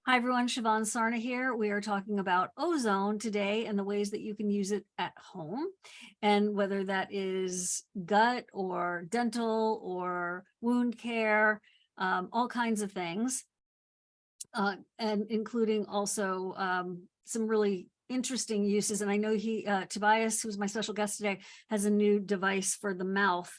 Hi everyone, Siobhan Sarna here. We are talking about ozone today and the ways that you can use it at home, and whether that is gut or dental or wound care, all kinds of things, and including also some really interesting uses. And I know Tobias, who's my special guest today, has a new device for the mouth.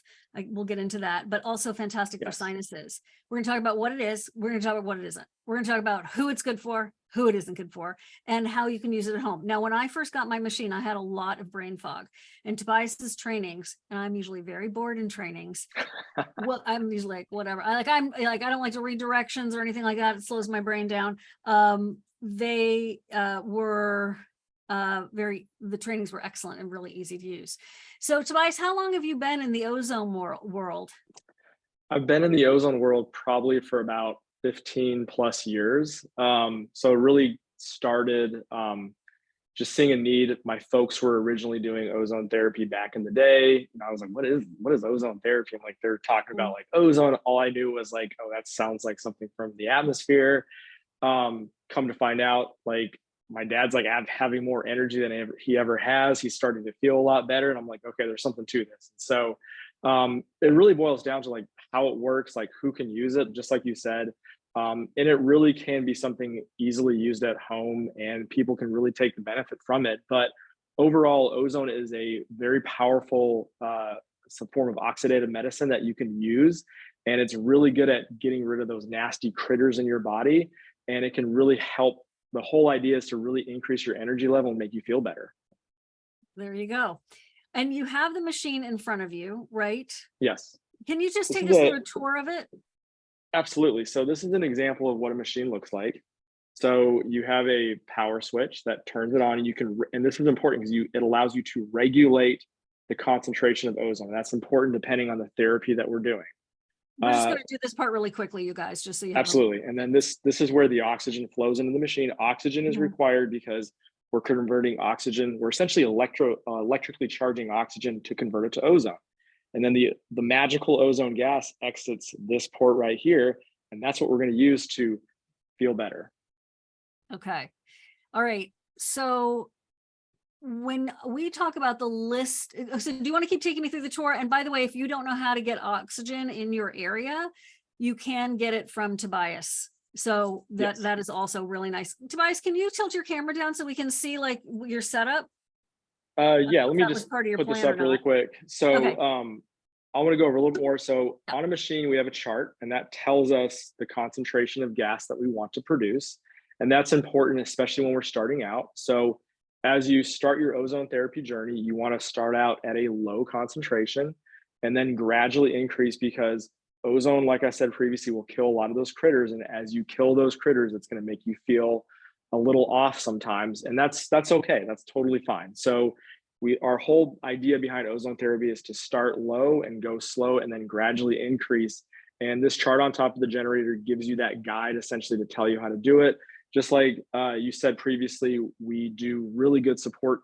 We'll get into that, but also fantastic for sinuses. We're gonna talk about what it is. We're gonna talk about what it isn't. We're gonna talk about who it's good for, who it isn't good for, and how you can use it at home. Now, when I first got my machine, I had a lot of brain fog, and Tobias's trainings, and I'm usually very bored in trainings. Well, I'm usually like, whatever. I don't like to read directions or anything like that. It slows my brain down. They were the trainings were excellent and really easy to use. So Tobias, how long have you been in the ozone world? I've been in the ozone world probably for about 15 plus years. So it really started just seeing a need. My folks were originally doing ozone therapy back in the day. And I was like, what is ozone therapy? And like, they're talking about like ozone. All I knew was like, oh, that sounds like something from the atmosphere. Come to find out, like, my dad's like having more energy than he ever has. He's starting to feel a lot better. And I'm like, okay, there's something to this. So it really boils down to like how it works, like who can use it, just like you said. And it really can be something easily used at home and people can really take the benefit from it. But overall, ozone is a very powerful some form of oxidative medicine that you can use. And it's really good at getting rid of those nasty critters in your body. And it can really help. The whole idea is to really increase your energy level and make you feel better. There you go. And you have the machine in front of you, right? Yes. Can you just take us through a tour of it? Absolutely. So this is an example of what a machine looks like. So you have a power switch that turns it on, and you can, and this is important because it allows you to regulate the concentration of ozone. That's important depending on the therapy that we're doing. We're just going to do this part really quickly, you guys, just so you have absolutely. And then this is where the oxygen flows into the machine. Oxygen is required because we're converting oxygen. We're essentially electrically charging oxygen to convert it to ozone. And then the magical ozone gas exits this port right here. And that's what we're going to use to feel better. Okay. All right. So when we talk about the list, so do you want to keep taking me through the tour? And by the way, if you don't know how to get oxygen in your area, you can get it from Tobias. So that is also really nice. Tobias, can you tilt your camera down so we can see like your setup? Yeah, let me just put this up really quick. So okay. I want to go over a little more. So on a machine, we have a chart, and that tells us the concentration of gas that we want to produce. And that's important, especially when we're starting out. So as you start your ozone therapy journey, you want to start out at a low concentration and then gradually increase, because ozone, like I said previously, will kill a lot of those critters. And as you kill those critters, it's going to make you feel a little off sometimes. And that's okay. That's totally fine. So our whole idea behind ozone therapy is to start low and go slow and then gradually increase. And this chart on top of the generator gives you that guide essentially to tell you how to do it. Just like you said previously, we do really good support,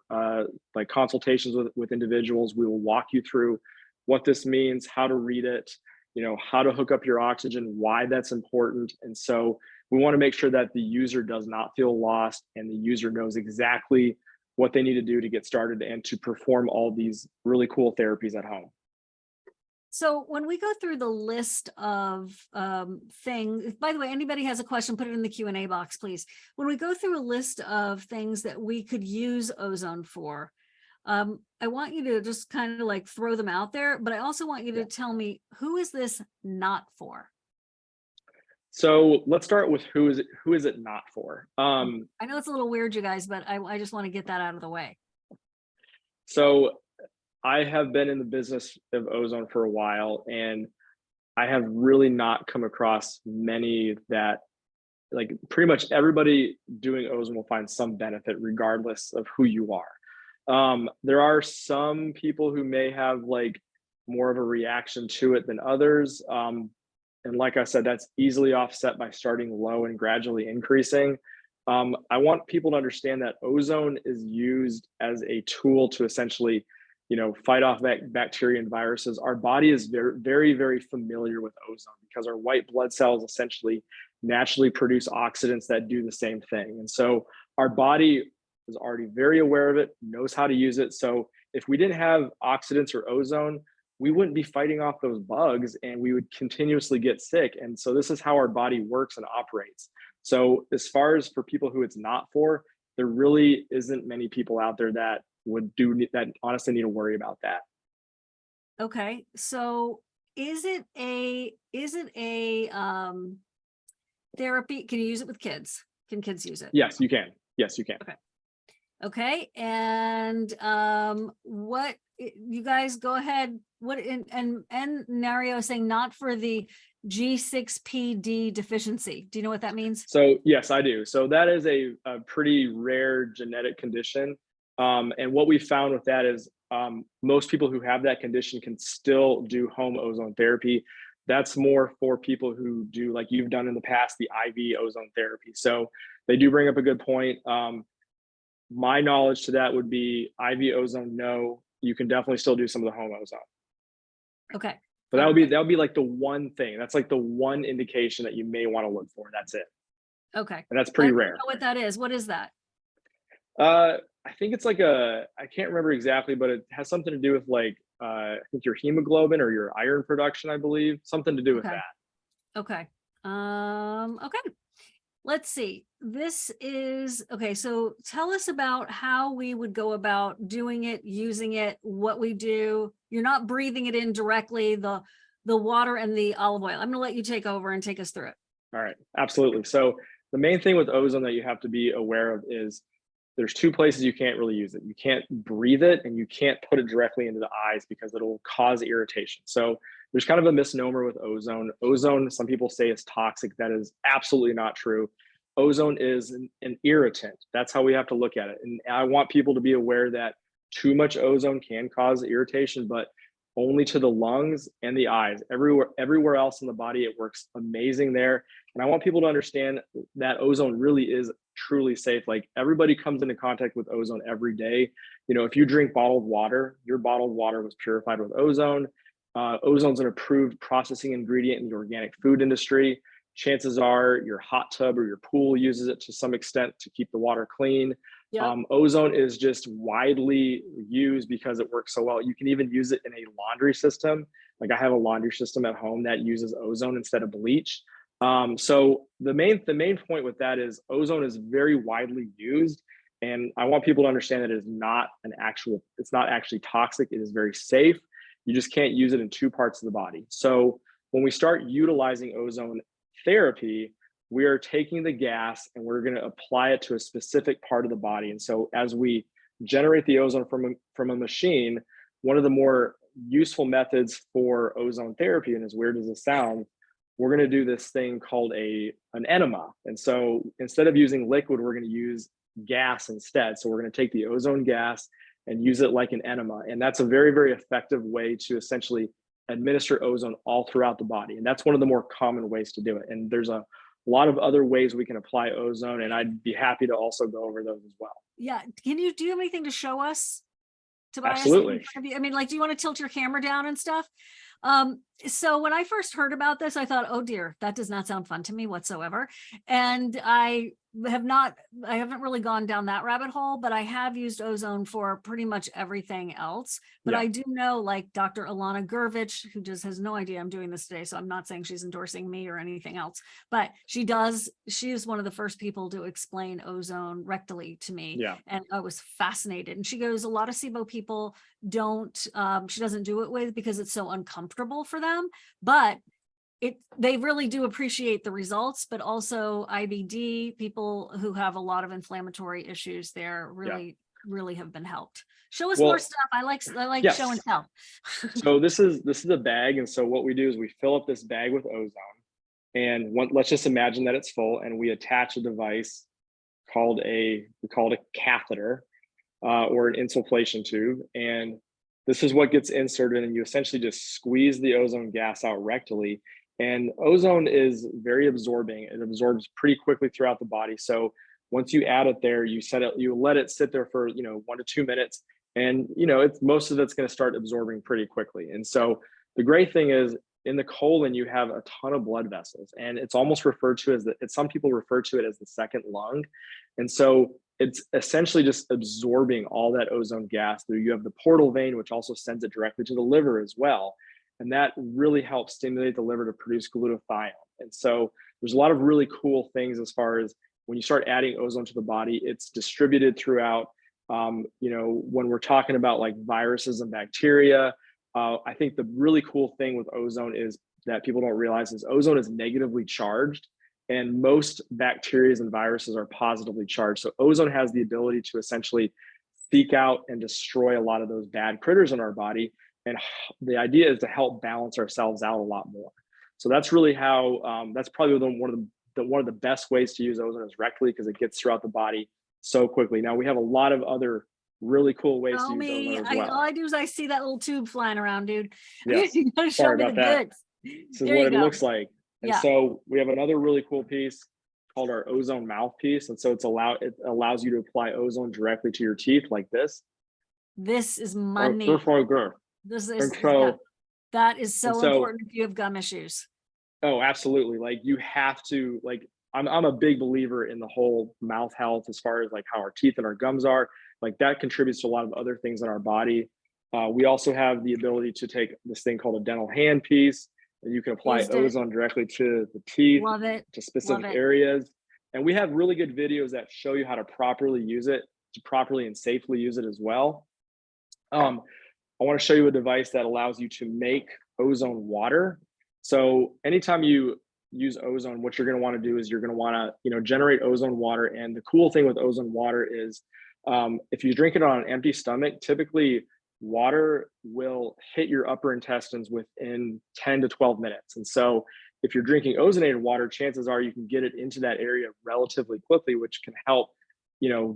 like consultations with individuals. We will walk you through what this means, how to read it, how to hook up your oxygen, why that's important. And so we want to make sure that the user does not feel lost and the user knows exactly what they need to do to get started and to perform all these really cool therapies at home. So when we go through the list of things, by the way, anybody has a question, put it in the Q&A box, please. When we go through a list of things that we could use ozone for, I want you to just kind of like throw them out there, but I also want you to tell me, who is this not for? So let's start with who is it not for? I know it's a little weird, you guys, but I just want to get that out of the way. So I have been in the business of ozone for a while, and I have really not come across many that, like, pretty much everybody doing ozone will find some benefit regardless of who you are. There are some people who may have like more of a reaction to it than others. And like I said, that's easily offset by starting low and gradually increasing. I want people to understand that ozone is used as a tool to essentially, fight off bacteria and viruses. Our body is very, very, very familiar with ozone because our white blood cells essentially naturally produce oxidants that do the same thing. And so our body is already very aware of it, knows how to use it. So if we didn't have oxidants or ozone, we wouldn't be fighting off those bugs and we would continuously get sick. And so this is how our body works and operates. So as far as for people who it's not for, there really isn't many people out there that would do that, honestly need to worry about that. Okay. So is it a therapy? Can you use it with kids? Can kids use it? Yes, you can. Yes, you can. Okay. Okay. And what you guys go ahead, what and Nario is saying not for the G6PD deficiency. Do you know what that means? So yes, I do. So that is a pretty rare genetic condition. And what we found with that is most people who have that condition can still do home ozone therapy. That's more for people who do, like you've done in the past, the IV ozone therapy. So they do bring up a good point. My knowledge to that would be IV ozone, no. You can definitely still do some of the home ozone. Okay. But that would be like the one thing. That's like the one indication that you may want to look for. That's it. Okay. And that's pretty rare. I don't know what that is. What is that? I think it's like I can't remember exactly, but it has something to do with like, I think your hemoglobin or your iron production, I believe, something to do with that. Okay. Okay. Let's see. This is, okay. So tell us about how we would go about doing it, using it, what we do. You're not breathing it in directly, the water and the olive oil. I'm going to let you take over and take us through it. All right. Absolutely. So the main thing with ozone that you have to be aware of is there's two places you can't really use it. You can't breathe it and you can't put it directly into the eyes because it'll cause irritation. So there's kind of a misnomer with ozone. Ozone, some people say, is toxic. That is absolutely not true. Ozone is an irritant. That's how we have to look at it. And I want people to be aware that too much ozone can cause irritation, but only to the lungs and the eyes. Everywhere else in the body, it works amazing there. And I want people to understand that ozone really is truly safe. Like, everybody comes into contact with ozone every day. You know, if you drink bottled water, your bottled water was purified with ozone. Ozone's an approved processing ingredient in the organic food industry. Chances are your hot tub or your pool uses it to some extent to keep the water clean. Yep. Ozone is just widely used because it works so well. You can even use it in a laundry system. Like, I have a laundry system at home that uses ozone instead of bleach. So the main point with that is ozone is very widely used, and I want people to understand that it's not actually toxic. It is very safe. You just can't use it in two parts of the body. So when we start utilizing ozone therapy, we are taking the gas and we're going to apply it to a specific part of the body. And so as we generate the ozone from a machine, one of the more useful methods for ozone therapy, and as weird as it sounds, we're going to do this thing called an enema. And so instead of using liquid, we're going to use gas instead. So we're going to take the ozone gas and use it like an enema. And that's a very, very effective way to essentially administer ozone all throughout the body. And that's one of the more common ways to do it. And there's a lot of other ways we can apply ozone, and I'd be happy to also go over those as well. Yeah. Do you have anything to show us, Tobias? Absolutely. I mean, like, do you want to tilt your camera down and stuff? So when I first heard about this, I thought, oh dear, that does not sound fun to me whatsoever. And I haven't really gone down that rabbit hole, but I have used ozone for pretty much everything else. But yeah. I do know, like Dr. Ilana Gurvich, who just has no idea I'm doing this today, so I'm not saying she's endorsing me or anything else, but she is one of the first people to explain ozone rectally to me. Yeah. And I was fascinated. And she goes, a lot of SIBO people she doesn't do it with because it's so uncomfortable for them, but they really do appreciate the results. But also IBD people who have a lot of inflammatory issues there really have been helped. Show us more stuff. I like yes. Show and tell. So this is a bag, and so what we do is we fill up this bag with ozone, and let's just imagine that it's full, and we attach a device called a catheter or an insufflation tube, and this is what gets inserted, and you essentially just squeeze the ozone gas out rectally. And ozone is very absorbing. It absorbs pretty quickly throughout the body. So once you add it there, you let it sit there for 1 to 2 minutes, and most of it's going to start absorbing pretty quickly. And so the great thing is in the colon, you have a ton of blood vessels, and it's almost referred to as some people refer to it as the second lung. And so it's essentially just absorbing all that ozone gas through. You have the portal vein, which also sends it directly to the liver as well. And that really helps stimulate the liver to produce glutathione. And so there's a lot of really cool things as far as when you start adding ozone to the body, it's distributed throughout. When we're talking about like viruses and bacteria, I think the really cool thing with ozone is that people don't realize is ozone is negatively charged, and most bacteria and viruses are positively charged. So ozone has the ability to essentially seek out and destroy a lot of those bad critters in our body. And the idea is to help balance ourselves out a lot more. So that's really how, that's probably one of the best ways to use ozone is rectally, because it gets throughout the body so quickly. Now we have a lot of other really cool ways to use ozone as well. All I do is I see that little tube flying around, dude. Yes. You gotta show me the goods. This is what it looks like. And so we have another really cool piece called our ozone mouthpiece. And so it allows you to apply ozone directly to your teeth like this. This is money. This is that is so important if you have gum issues. Oh, absolutely. Like you have to, like, I'm a big believer in the whole mouth health as far as like how our teeth and our gums are. Like that contributes to a lot of other things in our body. We also have the ability to take this thing called a dental hand piece, and you can apply ozone directly to the teeth, to specific areas. And we have really good videos that show you how to properly use it, to properly and safely use it as well. I want to show you a device that allows you to make ozone water. So anytime you use ozone, what you're going to want to do is you're going to want to, generate ozone water. And the cool thing with ozone water is if you drink it on an empty stomach, typically water will hit your upper intestines within 10 to 12 minutes. And so if you're drinking ozonated water, chances are you can get it into that area relatively quickly, which can help,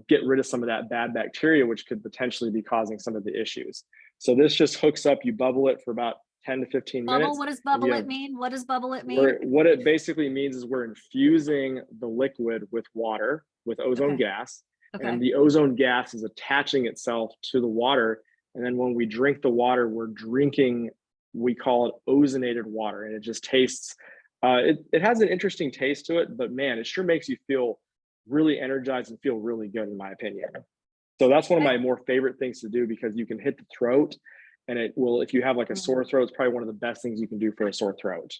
get rid of some of that bad bacteria, which could potentially be causing some of the issues. So this just hooks up, you bubble it for about 10 to 15 minutes. What does bubble it mean? What does bubble it mean? What it basically means is we're infusing the liquid with water, with ozone gas. And the ozone gas is attaching itself to the water. And then when we drink the water, we're drinking, we call it ozonated water. And it just tastes, it has an interesting taste to it, but man, it sure makes you feel really energized and feel really good, in my opinion. So that's one of my more favorite things to do, because you can hit the throat, and it will, if you have like a sore throat, it's probably one of the best things you can do for a sore throat.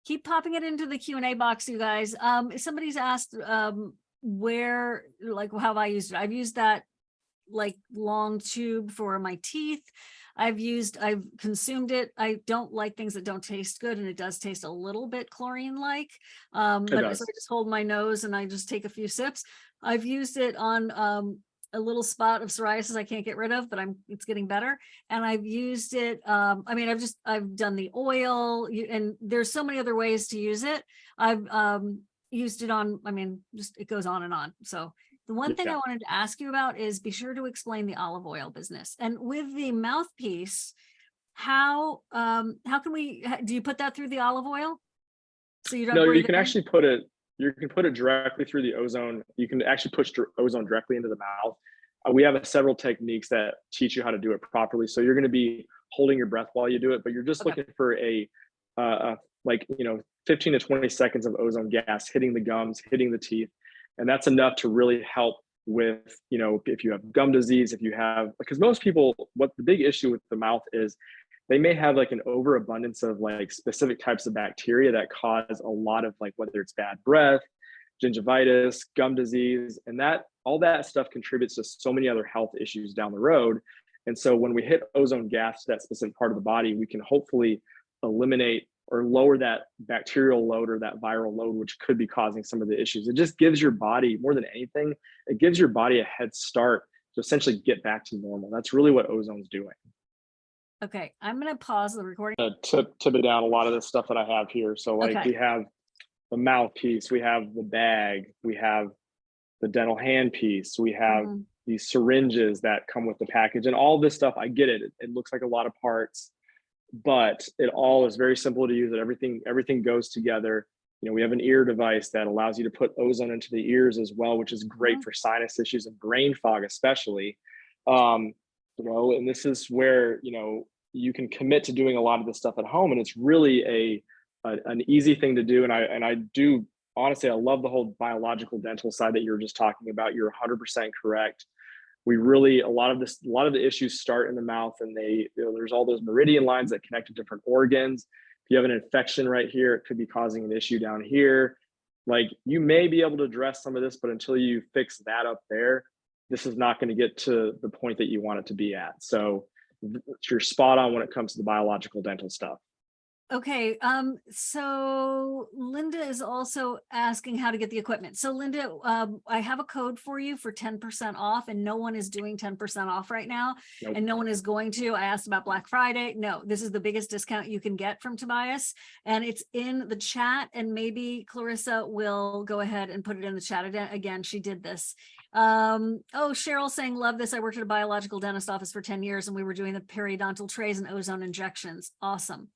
Keep popping it into the Q&A box, you guys. Somebody's asked where, like, how have I used it? I've used that like long tube for my teeth. I've consumed it. I don't like things that don't taste good, and it does taste a little bit chlorine-like. But so I just hold my nose and I just take a few sips. I've used it on a little spot of psoriasis I can't get rid of, but it's getting better. And I've used it. I've done the oil, and there's so many other ways to use it. I've used it on, it goes on and on. So the one thing I wanted to ask you about is be sure to explain the olive oil business. And with the mouthpiece, how can we, do you put that through the olive oil? So you don't. No, you can actually put it directly through the ozone. You can actually push ozone directly into the mouth. We have several techniques that teach you how to do it properly. So you're going to be holding your breath while you do it, but you're just looking for 15 to 20 seconds of ozone gas hitting the gums, hitting the teeth. And that's enough to really help with, if you have gum disease, because most people, what the big issue with the mouth is, they may have like an overabundance of like specific types of bacteria that cause a lot of like, whether it's bad breath, gingivitis, gum disease, and all that stuff contributes to so many other health issues down the road. And so when we hit ozone gas to that specific part of the body, we can hopefully eliminate or lower that bacterial load or that viral load, which could be causing some of the issues. It just gives your body, more than anything, it gives your body a head start to essentially get back to normal. That's really what ozone's doing. Okay, I'm going to pause the recording. Tip it down a lot of the stuff that I have here. So we have the mouthpiece, we have the bag, we have the dental hand piece, we have these syringes that come with the package, and all this stuff. I get it. It looks like a lot of parts, but it all is very simple to use. Everything goes together. We have an ear device that allows you to put ozone into the ears as well, which is great for sinus issues and brain fog, especially. And this is where, you can commit to doing a lot of this stuff at home, and it's really an easy thing to do. And I do honestly, I love the whole biological dental side that you were just talking about. You're 100% correct. We really, a lot of the issues start in the mouth, and there's all those meridian lines that connect to different organs. If you have an infection right here, it could be causing an issue down here. Like, you may be able to address some of this, but until you fix that up there, this is not going to get to the point that you want it to be at. So you're spot on when it comes to the biological dental stuff. Okay, so Linda is also asking how to get the equipment. So Linda, I have a code for you for 10% off, and no one is doing 10% off right now. Nope. And no one is going to. I asked about Black Friday. No, this is the biggest discount you can get from Tobias, and it's in the chat, and maybe Clarissa will go ahead and put it in the chat again. She did this. Oh, Cheryl saying, love this. I worked at a biological dentist office for 10 years, and we were doing the periodontal trays and ozone injections. Awesome.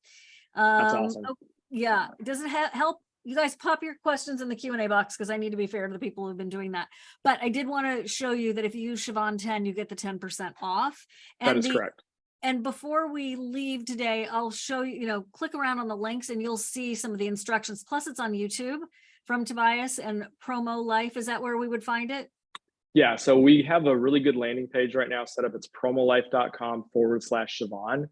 That's awesome. Oh, yeah. Does it help? You guys pop your questions in the Q&A box, because I need to be fair to the people who've been doing that. But I did want to show you that if you use Siobhan 10, you get the 10% off. And that is correct. And before we leave today, I'll show you, click around on the links and you'll see some of the instructions. Plus it's on YouTube from Tobias and Promo Life. Is that where we would find it? Yeah, so we have a really good landing page right now set up. It's promolife.com/Siobhan.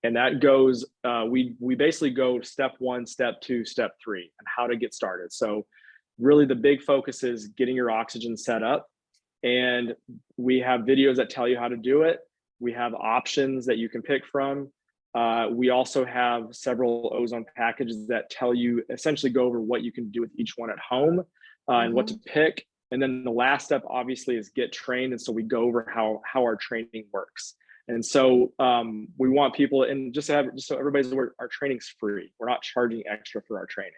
And that goes, we basically go step 1, step 2, step 3, and how to get started. So really the big focus is getting your oxygen set up. And we have videos that tell you how to do it. We have options that you can pick from. We also have several ozone packages that tell you, essentially go over what you can do with each one at home and what to pick. And then the last step obviously is get trained. And so we go over how our training works. And so we want people, and just so everybody's aware, our training's free. We're not charging extra for our training.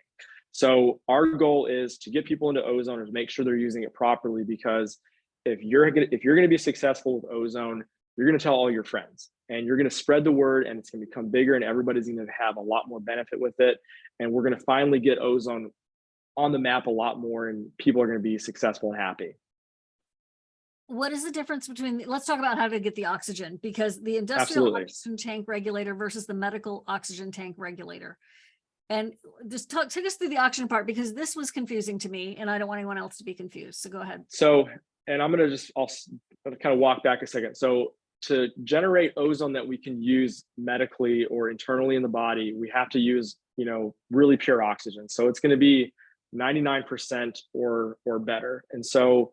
So our goal is to get people into ozone and make sure they're using it properly, because if you're gonna be successful with ozone, you're gonna tell all your friends, and you're gonna spread the word, and it's gonna become bigger, and everybody's gonna have a lot more benefit with it. And we're gonna finally get ozone on the map a lot more, and people are gonna be successful and happy. What is the difference between, let's talk about how to get the oxygen, because the industrial oxygen tank regulator versus the medical oxygen tank regulator. And just take us through the oxygen part, because this was confusing to me and I don't want anyone else to be confused. So go ahead. So, and I'm going to I'll kind of walk back a second. So to generate ozone that we can use medically or internally in the body, we have to use, really pure oxygen. So it's going to be 99% or better. And so,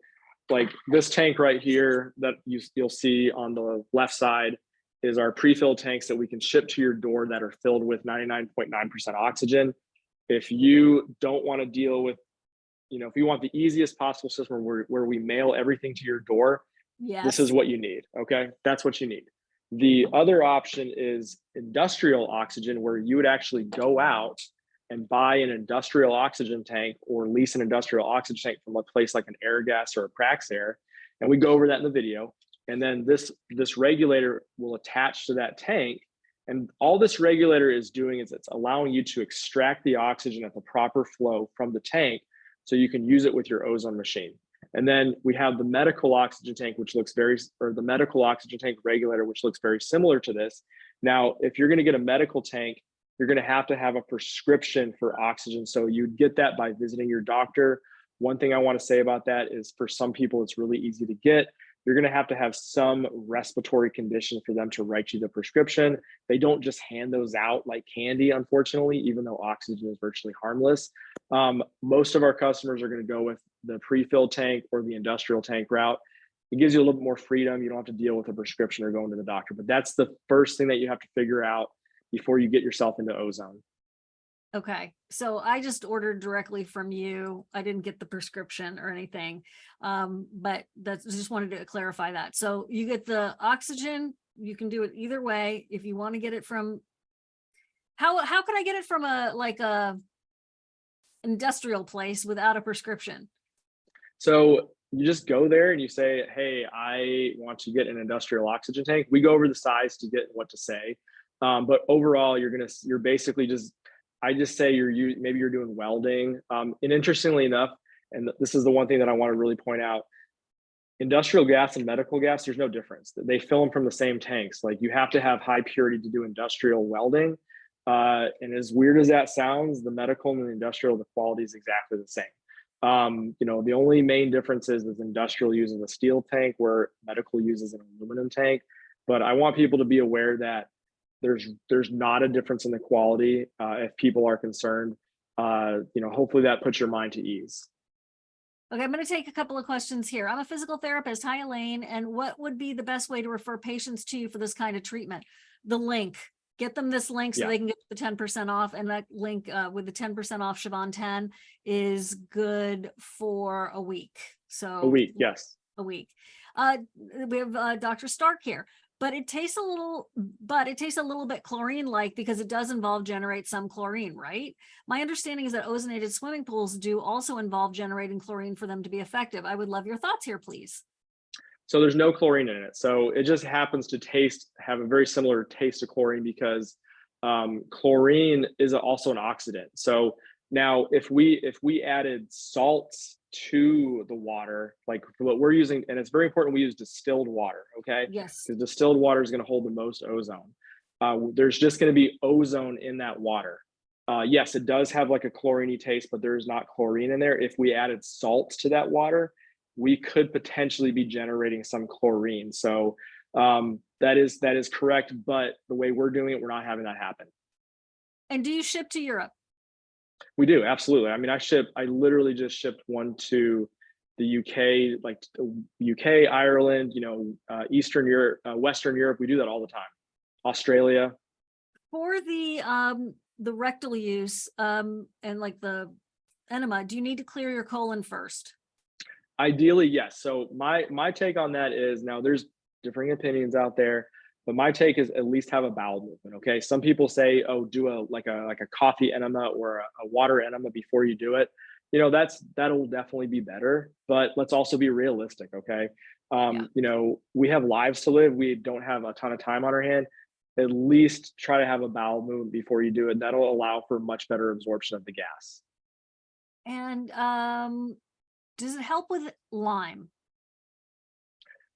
like this tank right here that you'll see on the left side is our pre-filled tanks that we can ship to your door that are filled with 99.9% oxygen. If you don't want to deal with, if you want the easiest possible system where we mail everything to your door, yes, this is what you need. Okay, that's what you need. The other option is industrial oxygen, where you would actually go out and buy an industrial oxygen tank or lease an industrial oxygen tank from a place like an Airgas or a Praxair. And we go over that in the video. And then this regulator will attach to that tank. And all this regulator is doing is it's allowing you to extract the oxygen at the proper flow from the tank so you can use it with your ozone machine. And then we have the medical oxygen tank, the medical oxygen tank regulator, which looks very similar to this. Now, if you're going to get a medical tank, you're going to have a prescription for oxygen. So you'd get that by visiting your doctor. One thing I want to say about that is, for some people, it's really easy to get. You're going to have some respiratory condition for them to write you the prescription. They don't just hand those out like candy, unfortunately, even though oxygen is virtually harmless. Most of our customers are going to go with the pre-filled tank or the industrial tank route. It gives you a little bit more freedom. You don't have to deal with a prescription or going to the doctor. But that's the first thing that you have to figure out before you get yourself into ozone. Okay, so I just ordered directly from you. I didn't get the prescription or anything, but just wanted to clarify that. So you get the oxygen. You can do it either way. If you want to get it from, how can I get it from a industrial place without a prescription? So you just go there and you say, hey, I want to get an industrial oxygen tank. We go over the size to get what to say. But overall, you're basically I just say maybe you're doing welding. And interestingly enough, and this is the one thing that I want to really point out, Industrial gas and medical gas, there's no difference. They fill them from the same tanks. Like you have to have high purity to do industrial welding. And as weird as that sounds, the medical and the industrial, the quality is exactly the same. The only main difference is industrial uses a steel tank where medical uses an aluminum tank. But I want people to be aware that there's not a difference in the quality if people are concerned. Hopefully that puts your mind to ease. Okay, I'm going to take a couple of questions here. I'm a physical therapist. Hi, Elaine. And what would be the best way to refer patients to you for this kind of treatment? The link. Get them this link so they can get the 10% off. And that link with the 10% off Siobhan 10 is good for a week. So a week, yes. A week. We have Dr. Stark here. But it tastes a little bit chlorine-like because it does generate some chlorine, right? My understanding is that ozonated swimming pools do also involve generating chlorine for them to be effective. I would love your thoughts here, please. So there's no chlorine in it. So it just happens to have a very similar taste to chlorine because chlorine is also an oxidant. So now if we added salts to the water, like what we're using, and it's very important we use distilled water, okay? Yes. Because distilled water is going to hold the most ozone. There's just going to be ozone in that water. Yes, it does have like a chlorine taste, but there's not chlorine in there. If we added salts to that water, we could potentially be generating some chlorine. So that is correct, but the way we're doing it, we're not having that happen. And do you ship to Europe? We do, absolutely. I mean, I literally just shipped one to the UK, like UK, Ireland, Eastern Europe, Western Europe. We do that all the time. Australia. For the rectal use and like the enema, do you need to clear your colon first? Ideally, yes. So my take on that is, now there's differing opinions out there, but my take is at least have a bowel movement. Okay. Some people say, oh, do a coffee enema or a water enema before you do it. That'll definitely be better, but let's also be realistic. Okay. We have lives to live. We don't have a ton of time on our hand. At least try to have a bowel movement before you do it. That'll allow for much better absorption of the gas. And does it help with Lyme?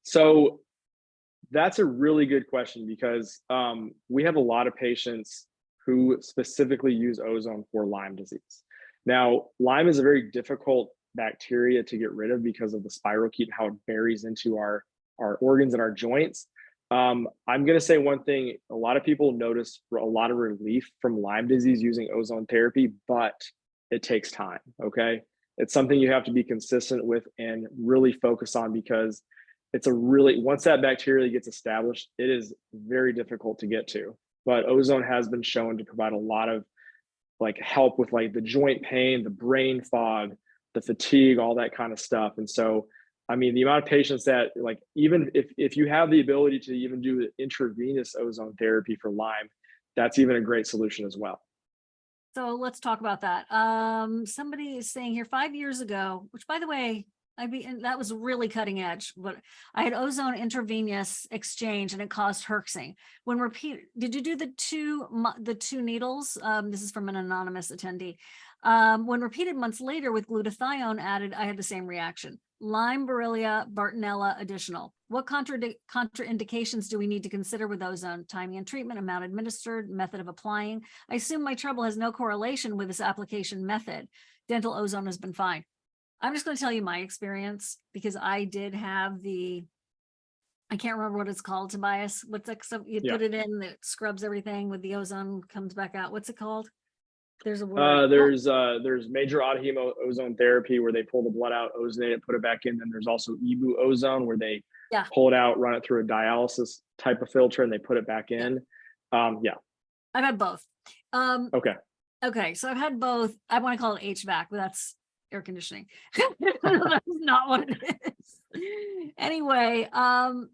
So that's a really good question because we have a lot of patients who specifically use ozone for Lyme disease. Now, Lyme is a very difficult bacteria to get rid of because of the spirochete and how it buries into our organs and our joints. I'm going to say one thing. A lot of people notice a lot of relief from Lyme disease using ozone therapy, but it takes time, okay? It's something you have to be consistent with and really focus on because once that bacteria gets established, it is very difficult to get to. But ozone has been shown to provide a lot of help with the joint pain, the brain fog, the fatigue, all that kind of stuff. And so, I mean, the amount of patients that even if you have the ability to even do intravenous ozone therapy for Lyme, that's even a great solution as well. So let's talk about that. Somebody is saying here 5 years ago, which by the way, that was really cutting edge, but I had ozone intravenous exchange and it caused herxing. Did you do the two needles? This is from an anonymous attendee. When repeated months later with glutathione added, I had the same reaction. Lyme, Borrelia, Bartonella additional. What contraindications do we need to consider with ozone? Timing and treatment, amount administered, method of applying. I assume my trouble has no correlation with this application method. Dental ozone has been fine. I'm just going to tell you my experience because I did have I can't remember what it's called, Tobias. What's that? So you put it in, it scrubs everything with the ozone, comes back out. What's it called? There's a word. There's major autohemo ozone therapy where they pull the blood out, ozonate it, put it back in. Then there's also EBU ozone where they pull it out, run it through a dialysis type of filter, and they put it back in. I've had both. Okay. So I've had both. I want to call it HVAC, but that's air conditioning. That's not what it is. Anyway, and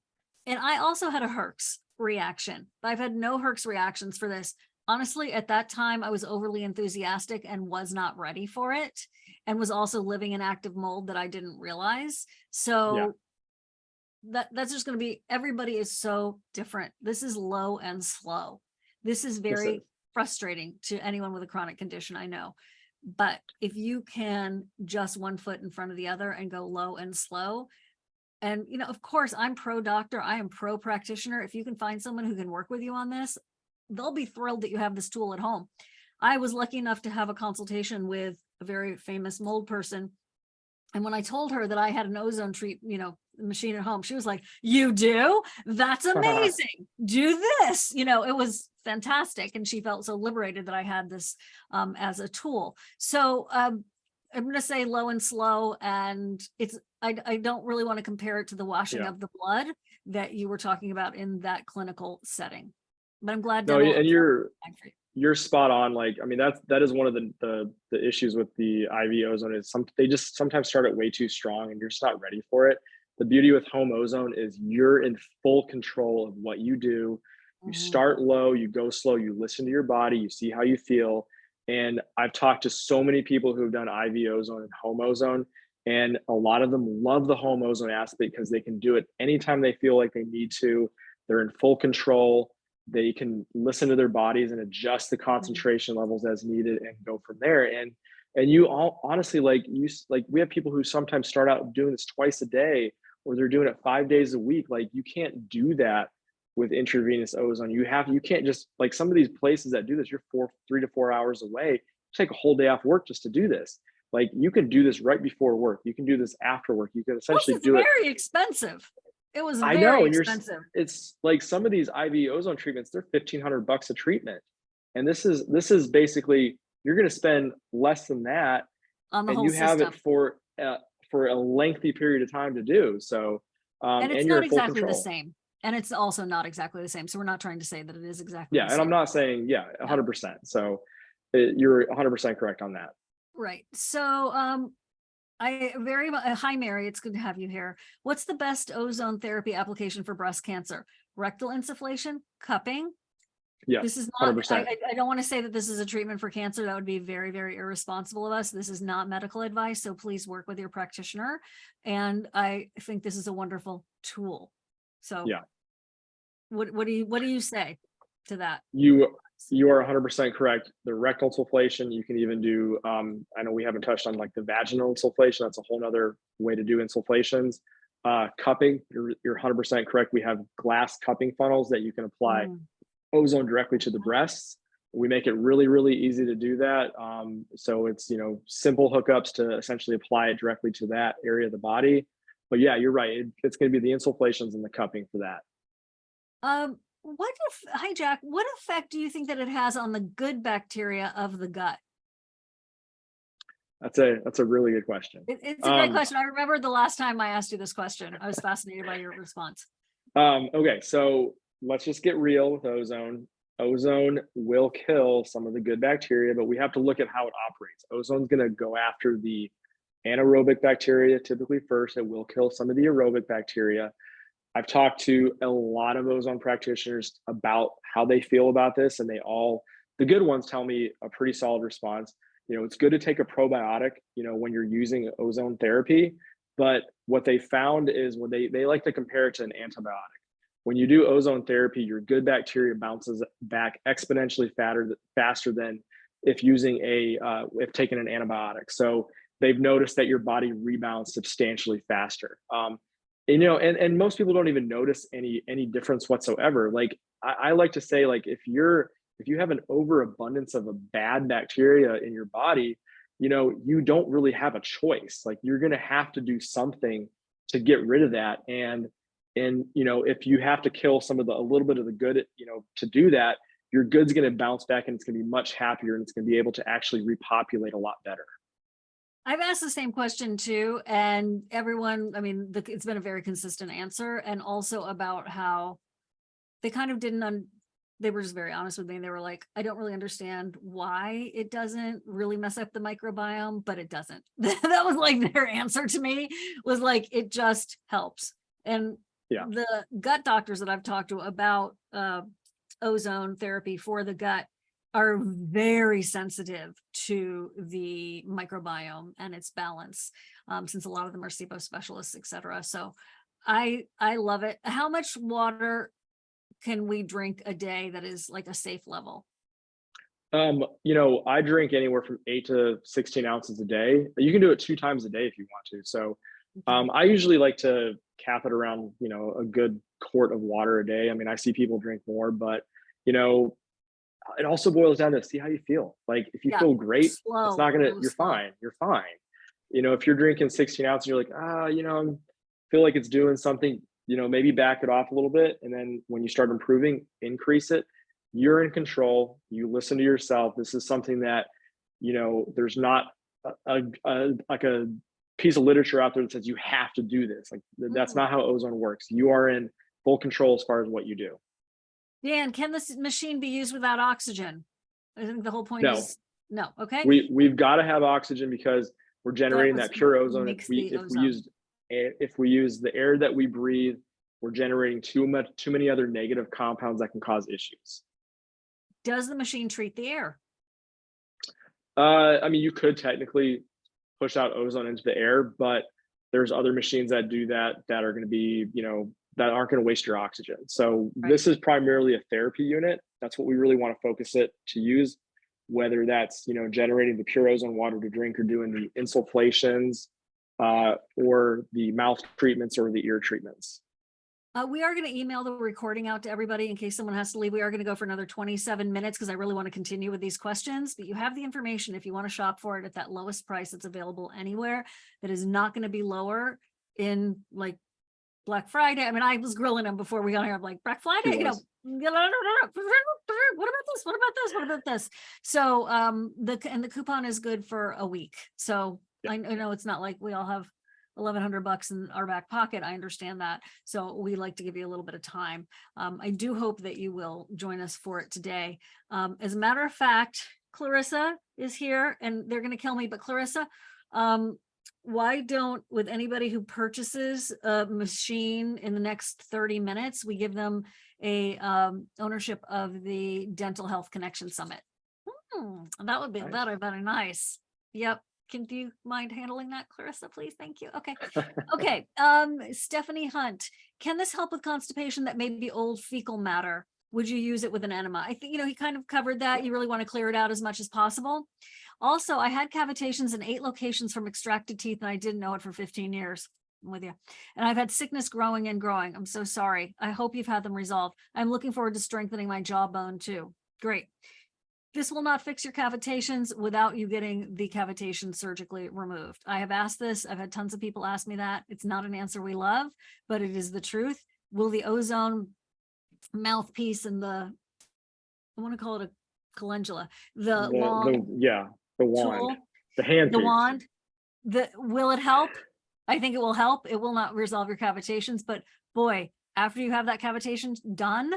I also had a herx reaction, but I've had no herx reactions for this. Honestly, at that time, I was overly enthusiastic and was not ready for it and was also living in active mold that I didn't realize. So that's just going to be, everybody is so different. This is low and slow. This is very frustrating to anyone with a chronic condition, I know. But if you can just one foot in front of the other and go low and slow, And, you know, of course, I'm pro doctor. I am pro practitioner. If you can find someone who can work with you on this, they'll be thrilled that you have this tool at home. I was lucky enough to have a consultation with a very famous mold person. And when I told her that I had an ozone machine at home, she was like, "You do? That's amazing. Do this." You know, it was fantastic. And she felt so liberated that I had this as a tool. So I'm going to say low and slow. And I don't really want to compare it to the washing of the blood that you were talking about in that clinical setting. But I'm glad. No, and you're spot on. Like, I mean, that is one of the issues with the IV ozone is they just sometimes start it way too strong and you're just not ready for it. The beauty with home ozone is you're in full control of what you do. You start low, you go slow, you listen to your body, you see how you feel. And I've talked to so many people who have done IV ozone and home ozone, and a lot of them love the home ozone aspect because they can do it anytime they feel like they need to. They're in full control. They can listen to their bodies and adjust the concentration levels as needed and go from there. And you all honestly, like we have people who sometimes start out doing this twice a day, or they're doing it 5 days a week. Like, you can't do that with intravenous ozone. You can't just, like, some of these places that do this, you're 3 to 4 hours away. Take a whole day off work just to do this. Like, you can do this right before work. You can do this after work. You can essentially do it. Very expensive. It was I know, very and expensive. It's like some of these IV ozone treatments, they're $1,500 a treatment. And this is basically, you're going to spend less than that on the and whole you system. have it for a lengthy period of time to do. So, and it's you're not in full exactly control. the same. And it's also not exactly the same. So we're not trying to say that it is exactly the same. And I'm not saying, 100%. So you're 100% correct on that. Right. So, hi, Mary, it's good to have you here. What's the best ozone therapy application for breast cancer? Rectal insufflation, cupping? Yeah, this is not, 100%. I don't want to say that this is a treatment for cancer. That would be very, very irresponsible of us. This is not medical advice. So please work with your practitioner. And I think this is a wonderful tool. So yeah. What do you say to that? You are 100% correct. The rectal insufflation, you can even do, I know we haven't touched on like the vaginal insufflation. That's a whole nother way to do insufflations. Cupping, you're 100% correct. We have glass cupping funnels that you can apply ozone directly to the breasts. We make it really, really easy to do that. So it's, simple hookups to essentially apply it directly to that area of the body. But yeah, you're right. It's going to be the insufflations and the cupping for that. Hi, Jack, what effect do you think that it has on the good bacteria of the gut? That's a really good question. It's a great question. I remember the last time I asked you this question. I was fascinated by your response. Okay, so let's just get real with ozone. Ozone will kill some of the good bacteria, but we have to look at how it operates. Ozone's going to go after the anaerobic bacteria typically first. It will kill some of the aerobic bacteria. I've talked to a lot of ozone practitioners about how they feel about this, and the good ones tell me a pretty solid response. It's good to take a probiotic, when you're using ozone therapy, but what they found is when they like to compare it to an antibiotic. When you do ozone therapy, your good bacteria bounces back exponentially faster than if taking an antibiotic. So they've noticed that your body rebounds substantially faster. And most people don't even notice any difference whatsoever. Like I like to say, like, if you have an overabundance of a bad bacteria in your body, you don't really have a choice. Like, you're going to have to do something to get rid of that. And if you have to kill a little bit of the good, to do that, your good's going to bounce back and it's going to be much happier and it's going to be able to actually repopulate a lot better. I've asked the same question too, and everyone, it's been a very consistent answer, and also about how they kind of they were just very honest with me. They were like, I don't really understand why it doesn't really mess up the microbiome, but it doesn't. That was like their answer to me, was like, it just helps. And the gut doctors that I've talked to about ozone therapy for the gut are very sensitive to the microbiome and its balance, since a lot of them are SIBO specialists, et cetera. So I love it. How much water can we drink a day that is like a safe level? I drink anywhere from 8 to 16 ounces a day. You can do it 2 times a day if you want to. So I usually like to cap it around, you know, a good quart of water a day. I mean, I see people drink more, but you know, it also boils down to see how you feel. Like if you feel great, it's not gonna, you're fine. You're fine. You know, if you're drinking 16 ounces, you're like, you know, I feel like it's doing something, you know, maybe back it off a little bit. And then when you start improving, increase it. You're in control. You listen to yourself. This is something that, you know, there's not like a piece of literature out there that says you have to do this. Like that's not how Ozone works. You are in full control as far as what you do. Dan, can this machine be used without oxygen? I think the whole point is no. Okay. We've got to have oxygen because we're generating that pure ozone. If we use the air that we breathe, we're generating too many other negative compounds that can cause issues. Does the machine treat the air? I mean, you could technically push out ozone into the air, but there's other machines that do that are going to be, you know, that aren't going to waste your oxygen. So this is primarily a therapy unit. That's what we really want to focus it to use, whether that's, you know, generating the pure ozone water to drink or doing the insufflations or the mouth treatments or the ear treatments. We are going to email the recording out to everybody in case someone has to leave. We are going to go for another 27 minutes because I really want to continue with these questions, but you have the information if you want to shop for it at that lowest price that's available anywhere. That is not going to be lower in like Black Friday. I mean, I was grilling them before we got here. I'm like, Black Friday, you know, what about this? What about this? What about this? So the coupon is good for a week. So I know it's not like we all have $1,100 in our back pocket. I understand that. So we like to give you a little bit of time. I do hope that you will join us for it today. As a matter of fact, Clarissa is here and they're going to kill me, but Clarissa, why don't, with anybody who purchases a machine in the next 30 minutes, we give them a ownership of the Dental Health Connection Summit. That would be very nice. Yep. Do you mind handling that, Clarissa, please? Thank you. Okay. Okay. Stephanie Hunt, can this help with constipation that may be old fecal matter? Would you use it with an enema? I think, you know, he kind of covered that. You really want to clear it out as much as possible. Also, I had cavitations in 8 locations from extracted teeth, and I didn't know it for 15 years. I'm with you. And I've had sickness growing and growing. I'm so sorry. I hope you've had them resolved. I'm looking forward to strengthening my jawbone too. Great. This will not fix your cavitations without you getting the cavitation surgically removed. I have asked this. I've had tons of people ask me that. It's not an answer we love, but it is the truth. Will the ozone mouthpiece and I want to call it a calendula, the wand, tool, the hand, the wand, will it help? I think it will help. It will not resolve your cavitations, but boy, after you have that cavitation done,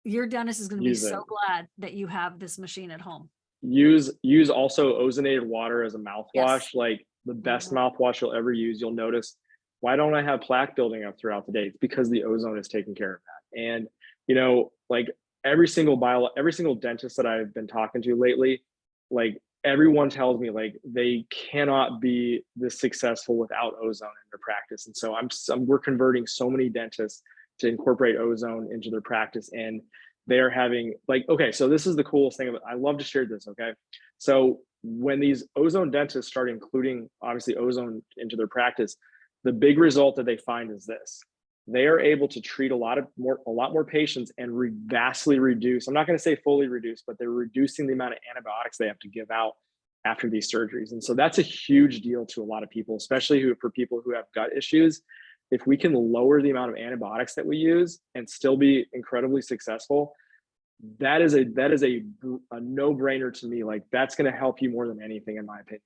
your dentist is going to be so glad that you have this machine at home. Use also ozonated water as a mouthwash, like the best mouthwash you'll ever use. You'll notice, why don't I have plaque building up throughout the day? It's because the ozone is taking care of that. And, you know, like every single dentist that I've been talking to lately, like everyone tells me like they cannot be this successful without ozone in their practice. And so we're converting so many dentists to incorporate ozone into their practice, and they're having like, okay, so this is the coolest thing. I love to share this. Okay. So when these ozone dentists start including obviously ozone into their practice, the big result that they find is this: they are able to treat a lot more patients and vastly reduce, I'm not going to say fully reduce, but they're reducing the amount of antibiotics they have to give out after these surgeries. And so that's a huge deal to a lot of people, especially for people who have gut issues. If we can lower the amount of antibiotics that we use and still be incredibly successful, that is a no-brainer to me. Like that's going to help you more than anything, in my opinion.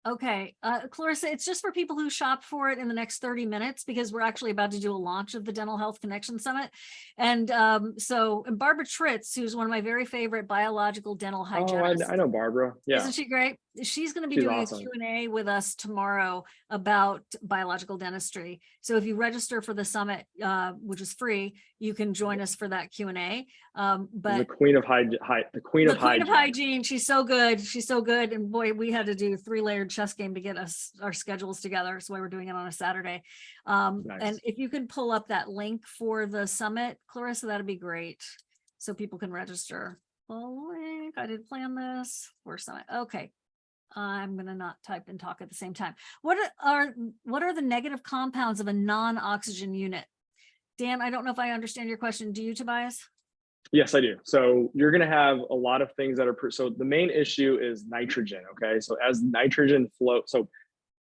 Okay, Clarissa, it's just for people who shop for it in the next 30 minutes because we're actually about to do a launch of the Dental Health Connection Summit. And and Barbara Tritz, who's one of my very favorite biological dental hygienists. Oh, I know Barbara. Yeah. Isn't she great? She's going to be doing awesome. A Q&A with us tomorrow about biological dentistry. So if you register for the summit, which is free, you can join us for that Q&A. But the queen of hygiene. She's so good. She's so good. And boy, we had to do a 3-layered chess game to get our schedules together. So we're doing it on a Saturday. Nice. And if you can pull up that link for the summit, Clarissa, that'd be great. So people can register. Oh, link. I didn't plan this for summit. Okay. I'm going to not type and talk at the same time. What are the negative compounds of a non-oxygen unit? Dan, I don't know if I understand your question. Do you, Tobias? Yes, I do. So you're going to have a lot of things that are, so the main issue is nitrogen. Okay. So as nitrogen floats, so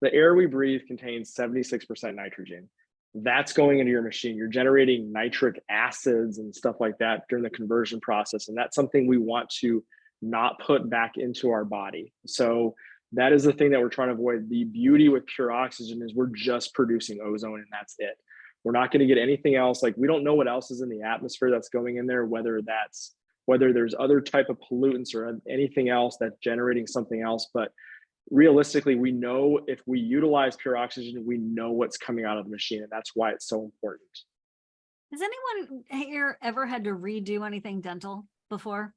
the air we breathe contains 76% nitrogen. That's going into your machine. You're generating nitric acids and stuff like that during the conversion process. And that's something we want to not put back into our body. So that is the thing that we're trying to avoid. The beauty with pure oxygen is we're just producing ozone and that's it. We're not going to get anything else. Like, we don't know what else is in the atmosphere that's going in there, whether there's other type of pollutants or anything else that's generating something else. But realistically, we know if we utilize pure oxygen, we know what's coming out of the machine. And that's why it's so important. Has anyone here ever had to redo anything dental before?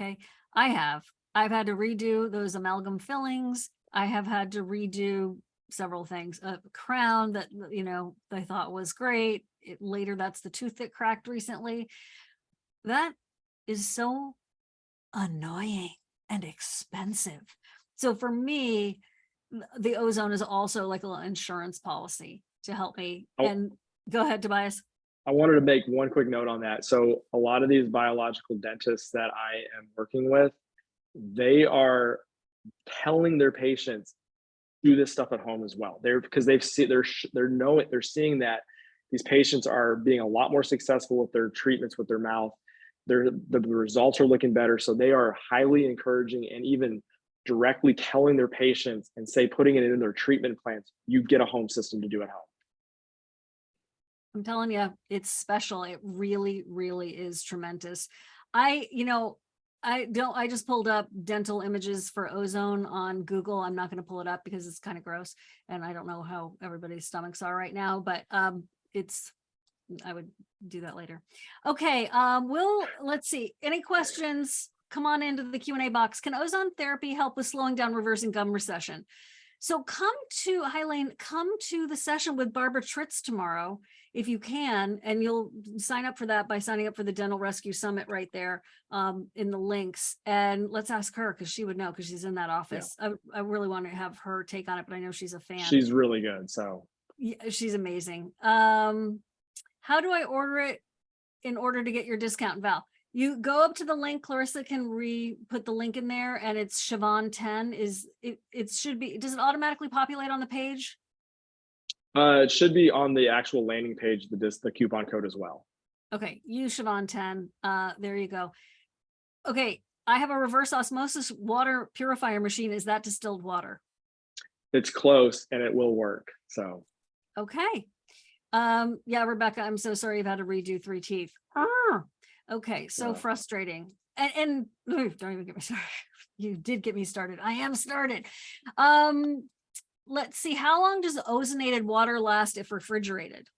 Okay. I have. I've had to redo those amalgam fillings. I have had to redo several things. A crown that, you know, I thought was great. Later, that's the tooth that cracked recently. That is so annoying and expensive. So for me, the ozone is also like a little insurance policy to help me. And go ahead, Tobias. I wanted to make one quick note on that. So a lot of these biological dentists that I am working with, they are telling their patients do this stuff at home as well. Because they're seeing that these patients are being a lot more successful with their treatments with their mouth. The results are looking better. So they are highly encouraging and even directly telling their patients and putting it in their treatment plans, you get a home system to do at home. I'm telling you, it's special. It really, really is tremendous. I just pulled up dental images for ozone on Google. I'm not going to pull it up because it's kind of gross. And I don't know how everybody's stomachs are right now, but I would do that later. Okay. Let's see. Any questions? Come on into the Q&A box. Can ozone therapy help with slowing down reversing gum recession? So come to the session with Barbara Tritz tomorrow, if you can, and you'll sign up for that by signing up for the Dental Rescue Summit right there in the links. And let's ask her, because she would know, because she's in that office. Yeah. I really want to have her take on it, but I know she's a fan. She's really good. So yeah, she's amazing. How do I order it in order to get your discount, Val? You go up to the link. Clarissa can put the link in there, and it's Siobhan 10. It should be. Does it automatically populate on the page? It should be on the actual landing page, the coupon code as well. Okay, use Siobhan 10. There you go. Okay, I have a reverse osmosis water purifier machine. Is that distilled water? It's close, and it will work. So. Okay. Yeah, Rebecca, I'm so sorry you've had to redo 3 teeth. Okay, so frustrating. And don't even get me started. You did get me started. I am started. Let's see. How long does ozonated water last if refrigerated?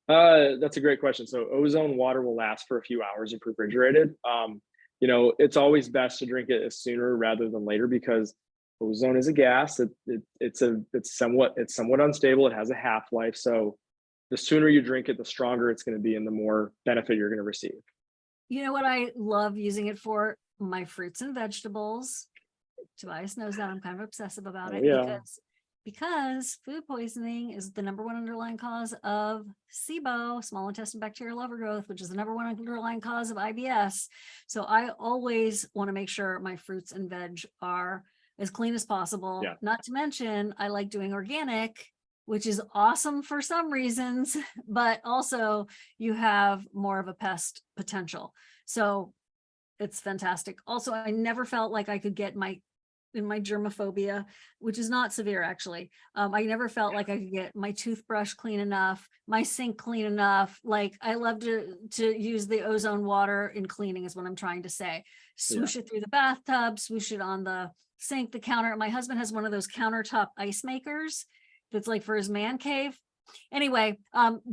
That's a great question. So ozone water will last for a few hours if refrigerated. It's always best to drink it sooner rather than later, because ozone is a gas. It's somewhat unstable. It has a half-life. So the sooner you drink it, the stronger it's going to be and the more benefit you're going to receive. You know what I love using it for? My fruits and vegetables. Tobias knows that I'm kind of obsessive about it. Yeah. Because food poisoning is the #1 underlying cause of SIBO, small intestine bacterial overgrowth, which is the #1 underlying cause of IBS. So I always want to make sure my fruits and veg are as clean as possible. Yeah. Not to mention, I like doing organic, which is awesome for some reasons, but also you have more of a pest potential. So it's fantastic. Also, I never felt like I could get my germophobia, which is not severe actually. I never felt like I could get my toothbrush clean enough, my sink clean enough. Like, I love to use the ozone water in cleaning is what I'm trying to say. Swoosh it through the bathtub, swoosh it on the sink, the counter. My husband has one of those countertop ice makers that's like for his man cave. Anyway,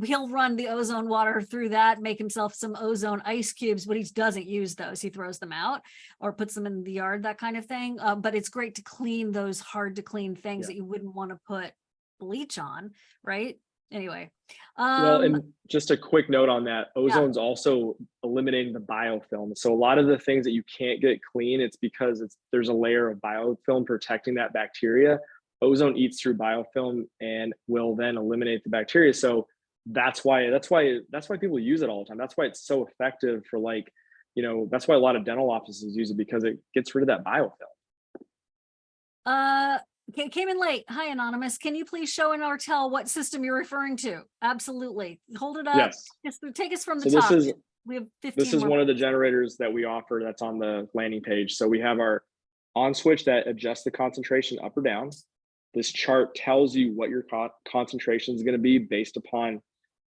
he'll run the ozone water through that, make himself some ozone ice cubes, but he doesn't use those. He throws them out or puts them in the yard, that kind of thing. But it's great to clean those hard to clean things that you wouldn't want to put bleach on, right? Anyway. Well, and just a quick note on that, ozone's also eliminating the biofilm. So a lot of the things that you can't get clean, it's because there's a layer of biofilm protecting that bacteria. Ozone eats through biofilm and will then eliminate the bacteria. So that's why people use it all the time. That's why it's so effective for, like, that's why a lot of dental offices use it, because it gets rid of that biofilm. Okay, came in late. Hi, Anonymous. Can you please show and or tell what system you're referring to? Absolutely. Hold it up. Yes. Just take us from the top. We have 15 This is one of the generators that we offer that's on the landing page. So we have our on switch that adjusts the concentration up or down. This chart tells you what your concentration is going to be based upon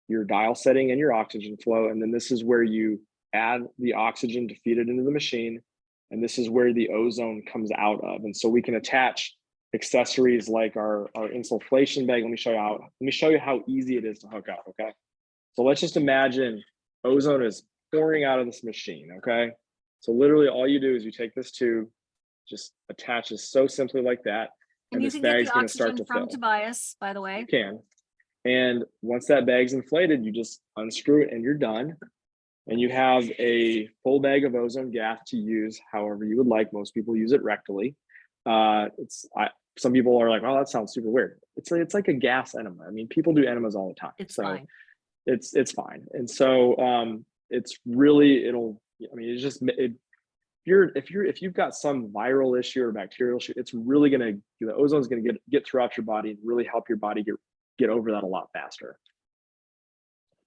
your dial setting and your oxygen flow. And then this is where you add the oxygen to feed it into the machine. And this is where the ozone comes out of. And so we can attach accessories like our insufflation bag. Let me show you how easy it is to hook up. Okay. So let's just imagine ozone is pouring out of this machine. Okay. So literally all you do is you take this tube, just attaches so simply like that. And this bag's going to start to fill. Tobias, by the way. You can. And once that bag's inflated, you just unscrew it and you're done. And you have a full bag of ozone gas to use however you would like. Most people use it rectally. Some people are like, "Oh, that sounds super weird." It's like a gas enema. I mean, people do enemas all the time. It's fine. It's fine. And so it's really if you've got some viral issue or bacterial issue, it's really the ozone's gonna get throughout your body and really help your body get over that a lot faster.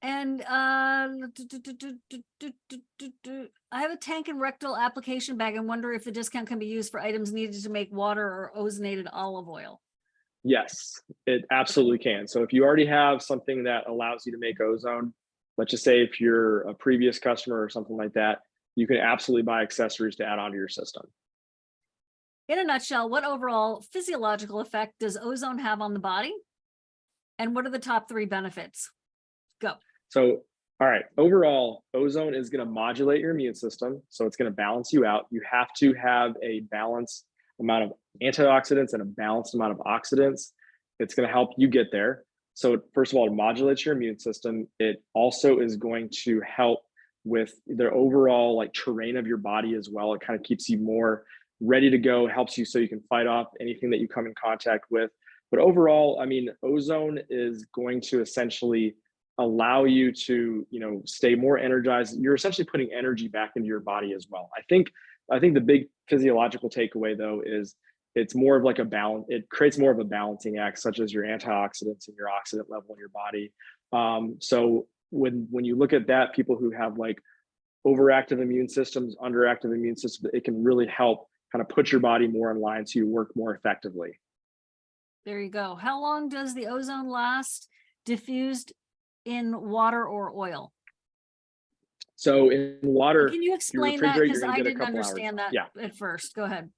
And I have a tank and rectal application bag and wonder if the discount can be used for items needed to make water or ozonated olive oil. Yes, it absolutely can. So if you already have something that allows you to make ozone, let's just say if you're a previous customer or something like that, you can absolutely buy accessories to add onto your system. In a nutshell, what overall physiological effect does ozone have on the body? And what are the top 3 benefits? Go. So, all right, overall, ozone is going to modulate your immune system. So it's going to balance you out. You have to have a balanced amount of antioxidants and a balanced amount of oxidants. It's going to help you get there. So first of all, it modulates your immune system. It also is going to help with the overall like terrain of your body as well. It kind of keeps you more ready to go, helps you so you can fight off anything that you come in contact with. But overall, I mean, ozone is going to essentially allow you to, stay more energized. You're essentially putting energy back into your body as well. I think the big physiological takeaway though is it's more of like a balance. It creates more of a balancing act, such as your antioxidants and your oxidant level in your body. So when you look at that, people who have like overactive immune systems, underactive immune systems, it can really help kind of put your body more in line so you work more effectively. There you go. How long does the ozone last diffused in water or oil? So in water, can you explain that? Because I didn't understand that at first. Go ahead.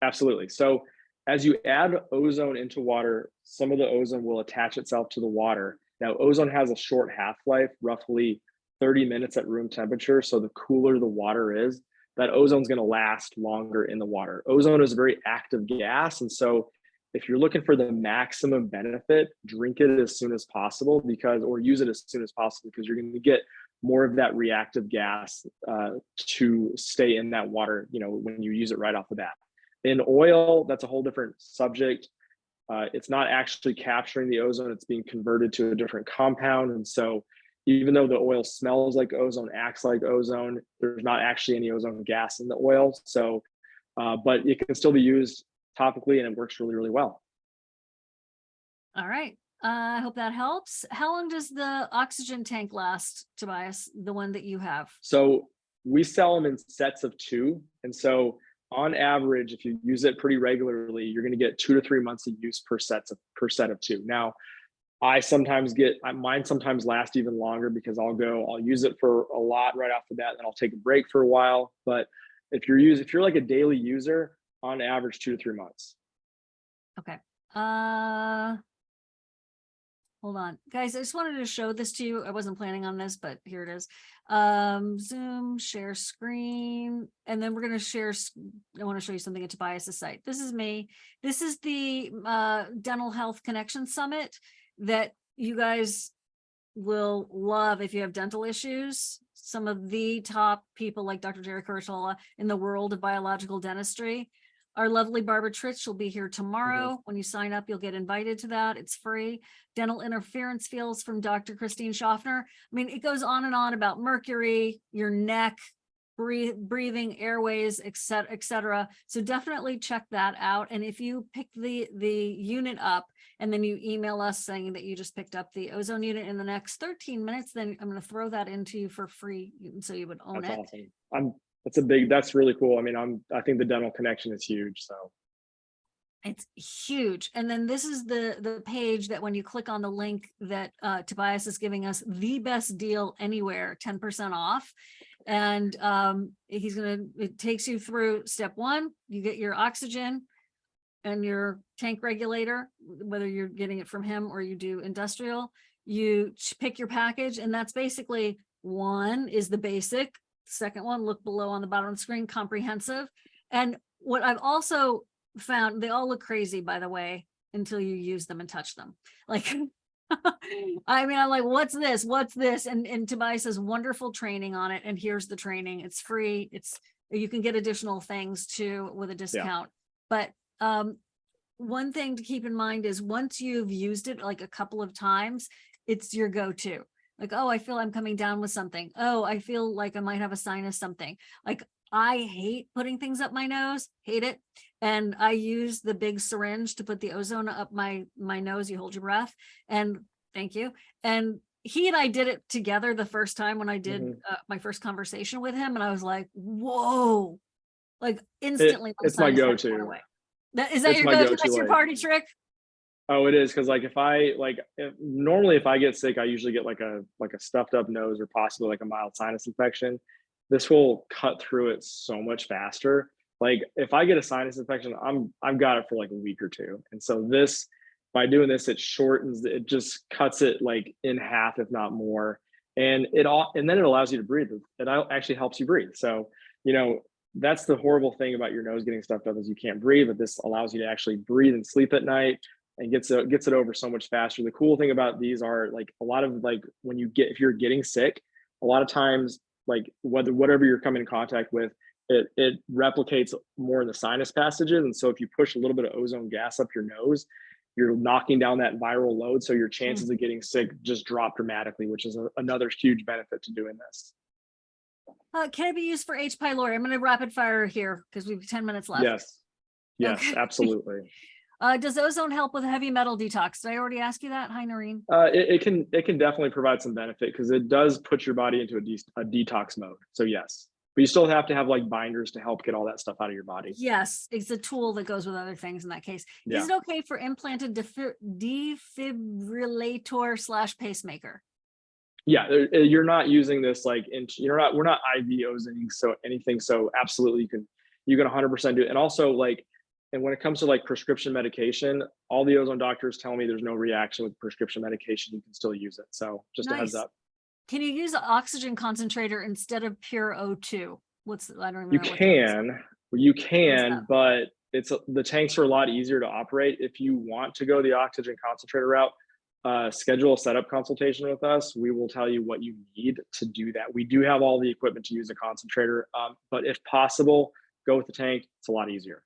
Absolutely. So as you add ozone into water, some of the ozone will attach itself to the water. Now, ozone has a short half-life, roughly 30 minutes at room temperature. So the cooler the water is, that ozone is going to last longer in the water. Ozone is a very active gas. And so if you're looking for the maximum benefit, drink it as soon as possible or use it as soon as possible, because you're going to get more of that reactive gas to stay in that water, when you use it right off the bat. In oil, that's a whole different subject. It's not actually capturing the ozone, it's being converted to a different compound. And so even though the oil smells like ozone, acts like ozone, there's not actually any ozone gas in the oil. So, but it can still be used topically and it works really, really well. All right. I hope that helps. How long does the oxygen tank last, Tobias, the one that you have? So we sell them in sets of 2. And so on average, if you use it pretty regularly, you're going to get 2 to 3 months of use per set of 2. Now, mine sometimes last even longer because I'll use it for a lot right off the bat, then I'll take a break for a while. But if you're like a daily user, on average 2 to 3 months. Okay. Hold on, guys. I just wanted to show this to you. I wasn't planning on this, but here it is. Zoom, share screen, and then we're going to share. I want to show you something at Tobias's site. This is me. This is the Dental Health Connection Summit that you guys will love, if you have dental issues, some of the top people like Dr. Jerry Kurtola in the world of biological dentistry. Our lovely Barbara Tritch will be here tomorrow. When you sign up, you'll get invited to that. It's free. Dental interference fields from Dr. Christine Schaffner. I mean, it goes on and on about mercury, your neck, breathing, airways, etc. So definitely check that out. And if you pick the unit up and then you email us saying that you just picked up the Ozone unit in the next 13 minutes, then I'm going to throw that into you for free. So you would own it. That's awesome. That's really cool. I mean, I think the dental connection is huge. So it's huge. And then this is the page that when you click on the link that Tobias is giving us, the best deal anywhere, 10% off. And it takes you through step one. You get your oxygen and your tank regulator, whether you're getting it from him or you do industrial. You pick your package, and that's basically, one is the basic. Second one, look below on the bottom of the screen, comprehensive. And what I've also found, they all look crazy, by the way, until you use them and touch them. Like, I mean, I'm like, what's this? What's this? And Tobias has wonderful training on it. And here's the training. It's free. You can get additional things too with a discount. Yeah. But one thing to keep in mind is once you've used it like a couple of times, it's your go-to. Like, oh, I feel I'm coming down with something. Oh, I feel like I might have a sinus something. Like, I hate putting things up my nose, hate it. And I use the big syringe to put the ozone up my nose. You hold your breath, and thank you. And he and I did it together the first time when I did my first conversation with him. And I was like, whoa, like instantly. It's my go-to. Is that your go-to? That's your party trick? Oh, it is. Cause like normally if I get sick, I usually get like a stuffed up nose or possibly like a mild sinus infection. This will cut through it so much faster. Like if I get a sinus infection, I've got it for like a week or two. And so by doing this, it shortens, it just cuts it like in half, if not more. And then it allows you to breathe. It actually helps you breathe. So, that's the horrible thing about your nose getting stuffed up is you can't breathe, but this allows you to actually breathe and sleep at night and gets it over so much faster. The cool thing about these are like a lot of like if you're getting sick, a lot of times, like whatever you're coming in contact with, it replicates more in the sinus passages. And so if you push a little bit of ozone gas up your nose, you're knocking down that viral load. So your chances of getting sick just drop dramatically, which is another huge benefit to doing this. Can it be used for H. pylori? I'm going to rapid fire here because we have 10 minutes left. Yes, okay. Absolutely. Does ozone help with a heavy metal detox? Did I already ask you that? Hi, Noreen. It can definitely provide some benefit because it does put your body into a detox mode. So yes, but you still have to have like binders to help get all that stuff out of your body. Yes, it's a tool that goes with other things in that case. Yeah. Is it okay for implanted defibrillator / pacemaker? Yeah, you're not using this like we're not IV ozoning anything. So absolutely you can 100% do it. And also and when it comes to like prescription medication, all the ozone doctors tell me there's no reaction with prescription medication. You can still use it. So just nice. A heads up. Can you use an oxygen concentrator instead of pure O2? I don't remember. You can, but the tanks are a lot easier to operate. If you want to go the oxygen concentrator route, schedule a setup consultation with us. We will tell you what you need to do that. We do have all the equipment to use a concentrator, but if possible, go with the tank. It's a lot easier.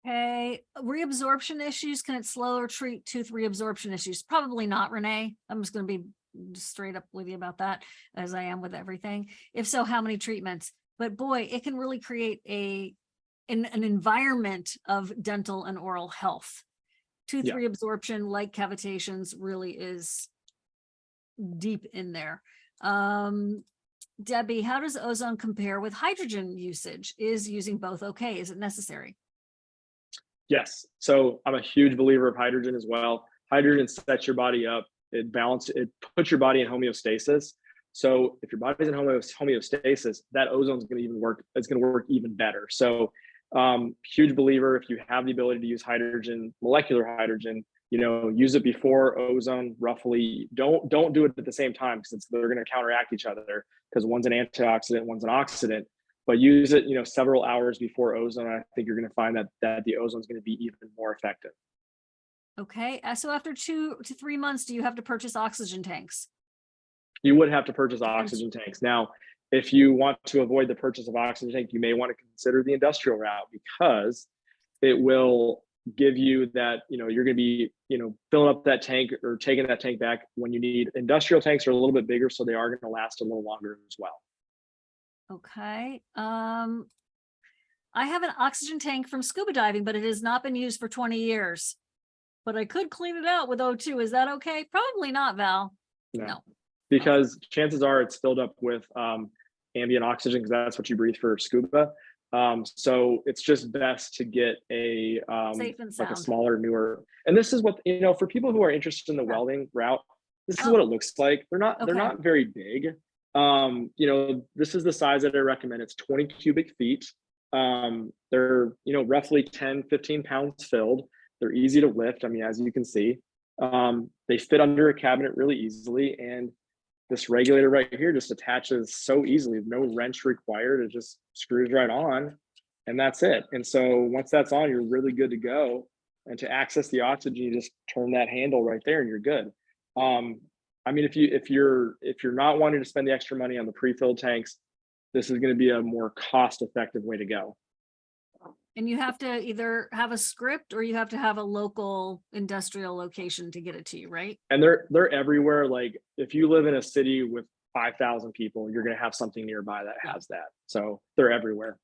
Okay, reabsorption issues. Can it slow or treat tooth reabsorption issues? Probably not, Renee. I'm just going to be straight up with you about that, as I am with everything. If so, how many treatments? But boy, it can really create an environment of dental and oral health. Tooth reabsorption, like cavitations, really is deep in there. Debbie, how does ozone compare with hydrogen usage? Is using both okay? Is it necessary? Yes. So I'm a huge believer of hydrogen as well. Hydrogen sets your body up. It puts your body in homeostasis. So if your body's in homeostasis, that ozone is going to even work. It's going to work even better. So huge believer. If you have the ability to use hydrogen, molecular hydrogen, use it before ozone roughly. Don't do it at the same time because they're going to counteract each other because one's an antioxidant, one's an oxidant. But use it, several hours before ozone. I think you're going to find that the ozone is going to be even more effective. Okay. So after 2 to 3 months, do you have to purchase oxygen tanks? You would have to purchase oxygen tanks. Now, if you want to avoid the purchase of oxygen tank, you may want to consider the industrial route, because it will give you that, you're going to be, filling up that tank or taking that tank back when you need. Industrial tanks are a little bit bigger, so they are going to last a little longer as well. Okay. I have an oxygen tank from scuba diving, but it has not been used for 20 years. But I could clean it out with O2. Is that okay? Probably not, Val. No. Because chances are it's filled up with ambient oxygen, because that's what you breathe for scuba. So it's just best to get a safe and like a sound. smaller, newer. And this is what, for people who are interested in the welding route, this is what it looks like. They're not very big. This is the size that I recommend. It's 20 cubic feet. They're, roughly 10, 15 pounds filled. They're easy to lift. I mean, as you can see, they fit under a cabinet really easily. And this regulator right here just attaches so easily, no wrench required. It just screws right on, and that's it. And so once that's on, you're really good to go. And to access the oxygen, you just turn that handle right there and you're good. I mean, if you're not wanting to spend the extra money on the pre-filled tanks, this is going to be a more cost-effective way to go. And you have to either have a script or you have to have a local industrial location to get it to you, right? And they're everywhere. Like if you live in a city with 5,000 people, you're going to have something nearby that has that. So they're everywhere.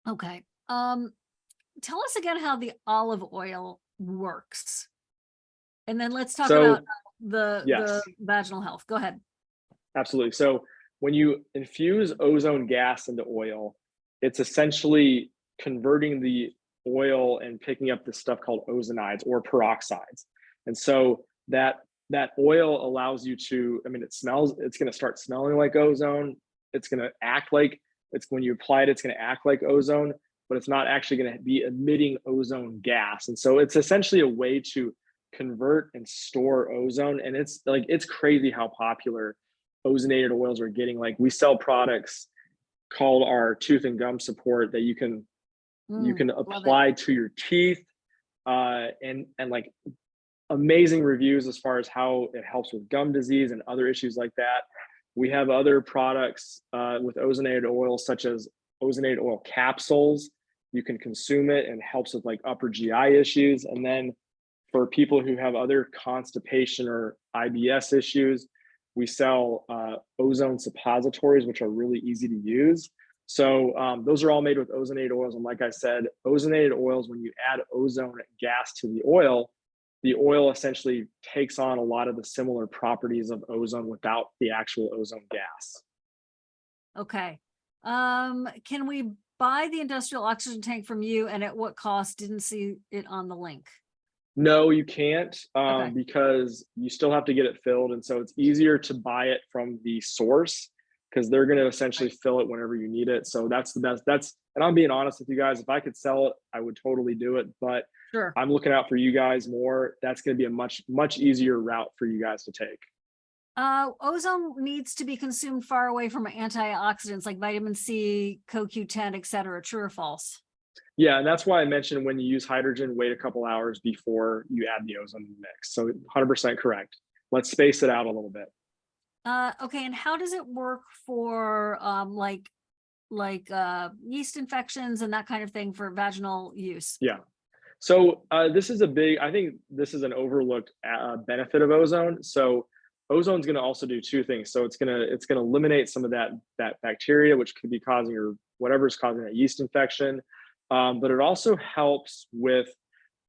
Okay. Tell us again how the olive oil works. And then let's talk about the vaginal health. Go ahead. Absolutely. So when you infuse ozone gas into oil, it's essentially converting the oil and picking up this stuff called ozonides or peroxides. And so that oil allows you to, I mean, it's going to start smelling like ozone. It's going to act like, when you apply it, it's going to act like ozone, but it's not actually going to be emitting ozone gas. And so it's essentially a way to convert and store ozone. And it's crazy how popular ozonated oils are getting. Like we sell products called our tooth and gum support that you can apply to your teeth, and like amazing reviews as far as how it helps with gum disease and other issues like that. We have other products with ozonated oils, such as ozonated oil capsules. You can consume it and helps with like upper GI issues. And then for people who have other constipation or IBS issues, we sell ozone suppositories, which are really easy to use. So those are all made with ozonated oils. And like I said, ozonated oils, when you add ozone gas to the oil essentially takes on a lot of the similar properties of ozone without the actual ozone gas. Okay. Can we buy the industrial oxygen tank from you, and at what cost? Didn't see it on the link. No, you can't, because you still have to get it filled. And so it's easier to buy it from the source, because they're going to essentially fill it whenever you need it. So that's the best. And I'm being honest with you guys, if I could sell it, I would totally do it. But sure, I'm looking out for you guys more. That's going to be a much, much easier route for you guys to take. Ozone needs to be consumed far away from antioxidants like vitamin C, CoQ10, etc. True or false? Yeah, and that's why I mentioned when you use hydrogen, wait a couple hours before you add the ozone mix. So 100% correct. Let's space it out a little bit. Okay, and how does it work for like yeast infections and that kind of thing for vaginal use? Yeah. So this is I think this is an overlooked benefit of ozone. So ozone's going to also do two things. So it's going to eliminate some of that bacteria, which could be causing, or whatever's causing that yeast infection. But it also helps with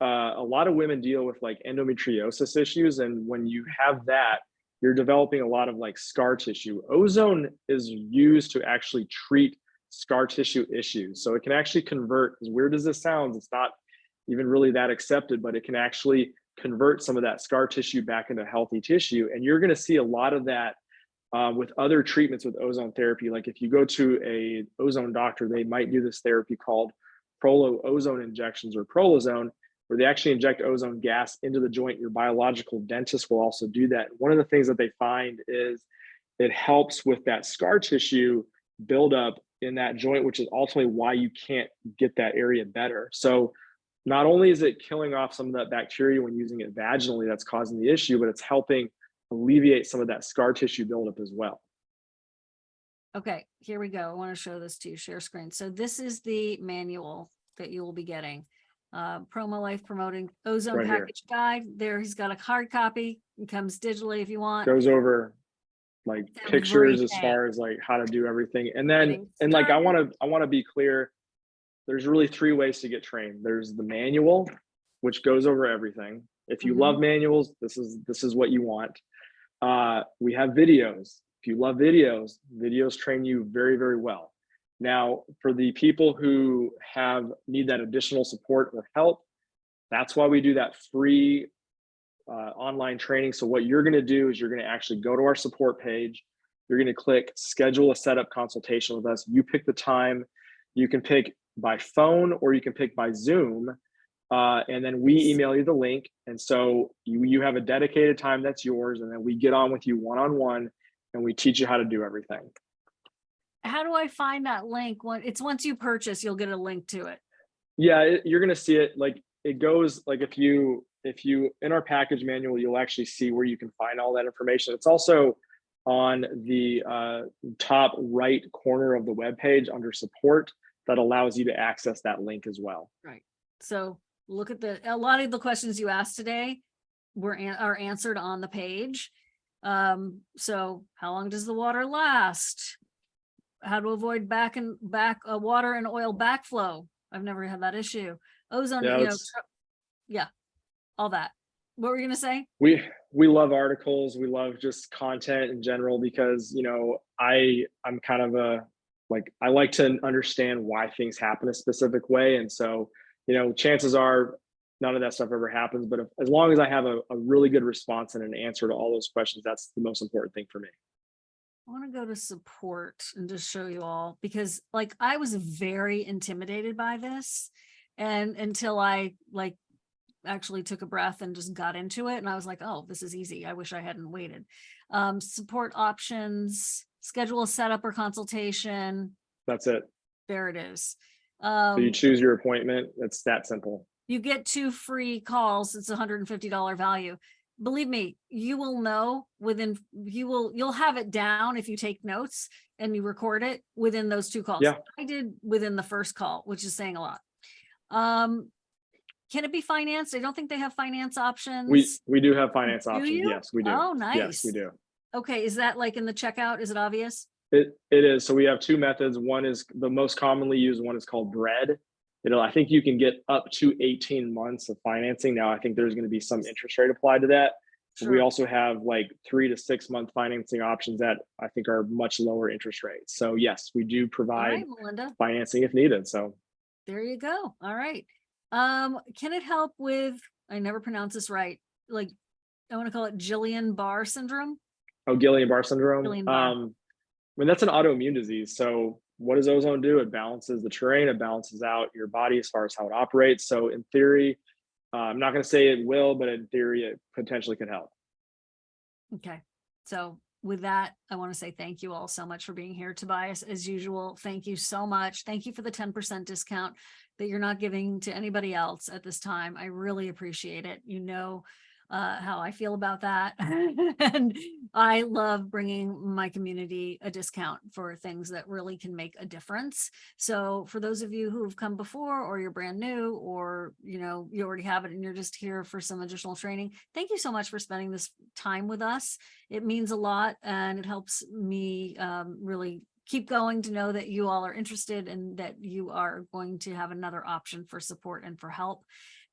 a lot of women deal with like endometriosis issues. And when you have that, you're developing a lot of like scar tissue. Ozone is used to actually treat scar tissue issues. So it can actually convert, as weird as this sounds, it's not even really that accepted, but it can actually convert some of that scar tissue back into healthy tissue. And you're going to see a lot of that with other treatments with ozone therapy. Like if you go to a ozone doctor, they might do this therapy called ozone injections, or prolozone, where they actually inject ozone gas into the joint. Your biological dentist will also do that. One of the things that they find is it helps with that scar tissue buildup in that joint, which is ultimately why you can't get that area better. So not only is it killing off some of that bacteria when using it vaginally that's causing the issue, but it's helping alleviate some of that scar tissue buildup as well. Okay, here we go. I want to show this to you, share screen. So this is the manual that you will be getting. Promo Life Promoting Ozone Right Package Guide. There, he's got a hard copy. It comes digitally if you want. Goes over like pictures as far as like how to do everything. And then, and like, I want to be clear, there's really 3 ways to get trained. There's the manual, which goes over everything. If you love manuals, this is what you want. We have videos. If you love videos, videos train you very, very well. Now, for the people who need that additional support or help, that's why we do that free online training. So what you're going to do is you're going to actually go to our support page. You're going to click schedule a setup consultation with us. You pick the time. You can pick by phone or you can pick by Zoom. And then we email you the link. And so you have a dedicated time that's yours. And then we get on with you one-on-one and we teach you how to do everything. How do I find that link? It's once you purchase, you'll get a link to it. Yeah, you're going to see it. Like it goes like if you in our package manual, you'll actually see where you can find all that information. It's also on the top right corner of the webpage under support that allows you to access that link as well. Right. So look at a lot of the questions you asked today are answered on the page. So how long does the water last? How to avoid water and oil backflow. I've never had that issue. Ozone, yeah, all that. What were you gonna say? We love articles. We love just content in general because, you know, I'm kind of I like to understand why things happen a specific way. And so, you know, chances are none of that stuff ever happens, but as long as I have a really good response and an answer to all those questions, that's the most important thing for me. I want to go to support and just show you all, because like I was very intimidated by this, and until I actually took a breath and just got into it, and I was like, oh, this is easy. I wish I hadn't waited. Support options, schedule a setup or consultation. That's it. There it is. So you choose your appointment. It's that simple. You get 2 free calls. It's $150 value. Believe me, you will know you'll have it down if you take notes and you record it within those 2 calls. Yeah. I did within the first call, which is saying a lot. Can it be financed? I don't think they have finance options. We do have finance options. You? Yes, we do. Oh, nice. Yes, we do. Okay. Is that like in the checkout? Is it obvious? It is. So we have 2 methods. One is the most commonly used one is called bread. I think you can get up to 18 months of financing. Now, I think there's going to be some interest rate applied to that. Sure. We also have like 3 to 6 month financing options that I think are much lower interest rates. So yes, we do provide financing if needed. So there you go. All right. Can it help with, I never pronounce this right, like I want to call it Guillain-Barré syndrome? Oh, Guillain-Barré syndrome. Guillain-Barré. I mean, that's an autoimmune disease. So what does ozone do? It balances the terrain. It balances out your body as far as how it operates. So in theory, I'm not going to say it will, but in theory, it potentially could help. Okay. So with that, I want to say thank you all so much for being here. Tobias, as usual, thank you so much. Thank you for the 10% discount that you're not giving to anybody else at this time. I really appreciate it. You know how I feel about that. And I love bringing my community a discount for things that really can make a difference. So for those of you who have come before, or you're brand new, or you already have it and you're just here for some additional training, thank you so much for spending this time with us. It means a lot, and it helps me really keep going to know that you all are interested and that you are going to have another option for support and for help.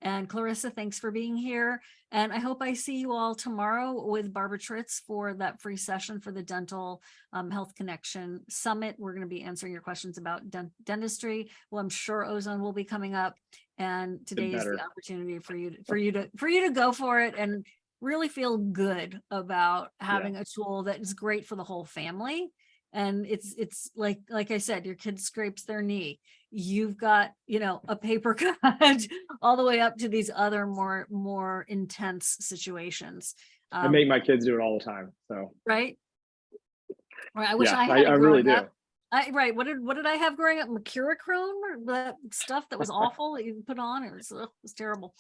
And Clarissa, thanks for being here. And I hope I see you all tomorrow with Barbara Tritz for that free session for the Dental Health Connection Summit. We're going to be answering your questions about dentistry. Well, I'm sure Ozone will be coming up, and today is the opportunity for you to go for it and really feel good about having a tool that is great for the whole family. And it's like I said, your kid scrapes their knee. You've got, a paper cut all the way up to these other more intense situations. I make my kids do it all the time. So right. I wish I had I really do. Right. What did I have growing up? Mercurochrome, or that stuff that was awful that you put on. It was terrible.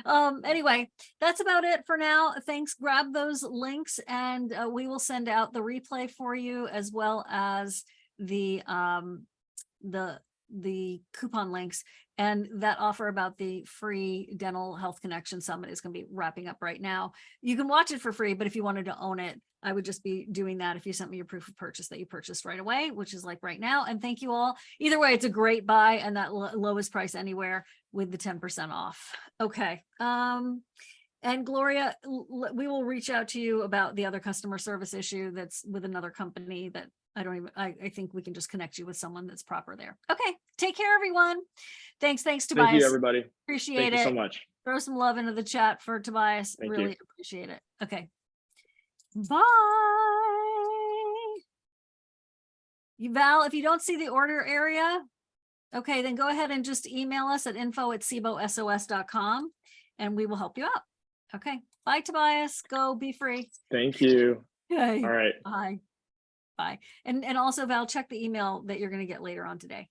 Anyway, that's about it for now. Thanks. Grab those links and we will send out the replay for you, as well as the coupon links, and that offer about the free Dental Health Connection Summit is going to be wrapping up right now. You can watch it for free, but if you wanted to own it, I would just be doing that if you sent me your proof of purchase that you purchased right away, which is like right now. And thank you all. Either way, it's a great buy, and that lowest price anywhere with the 10% off. Okay. And Gloria, we will reach out to you about the other customer service issue that's with another company that I think we can just connect you with someone that's proper there. Okay. Take care, everyone. Thanks, Tobias. Thank you, everybody. Appreciate it. Thank you so much. Throw some love into the chat for Tobias. Thank really you. Appreciate it. Okay. Bye. Val, if you don't see the order area, okay, then go ahead and just email us at info@sibosos.com and we will help you out. Okay. Bye, Tobias. Go be free. Thank you. Okay. All right. Bye. Bye. And also, Val, check the email that you're going to get later on today.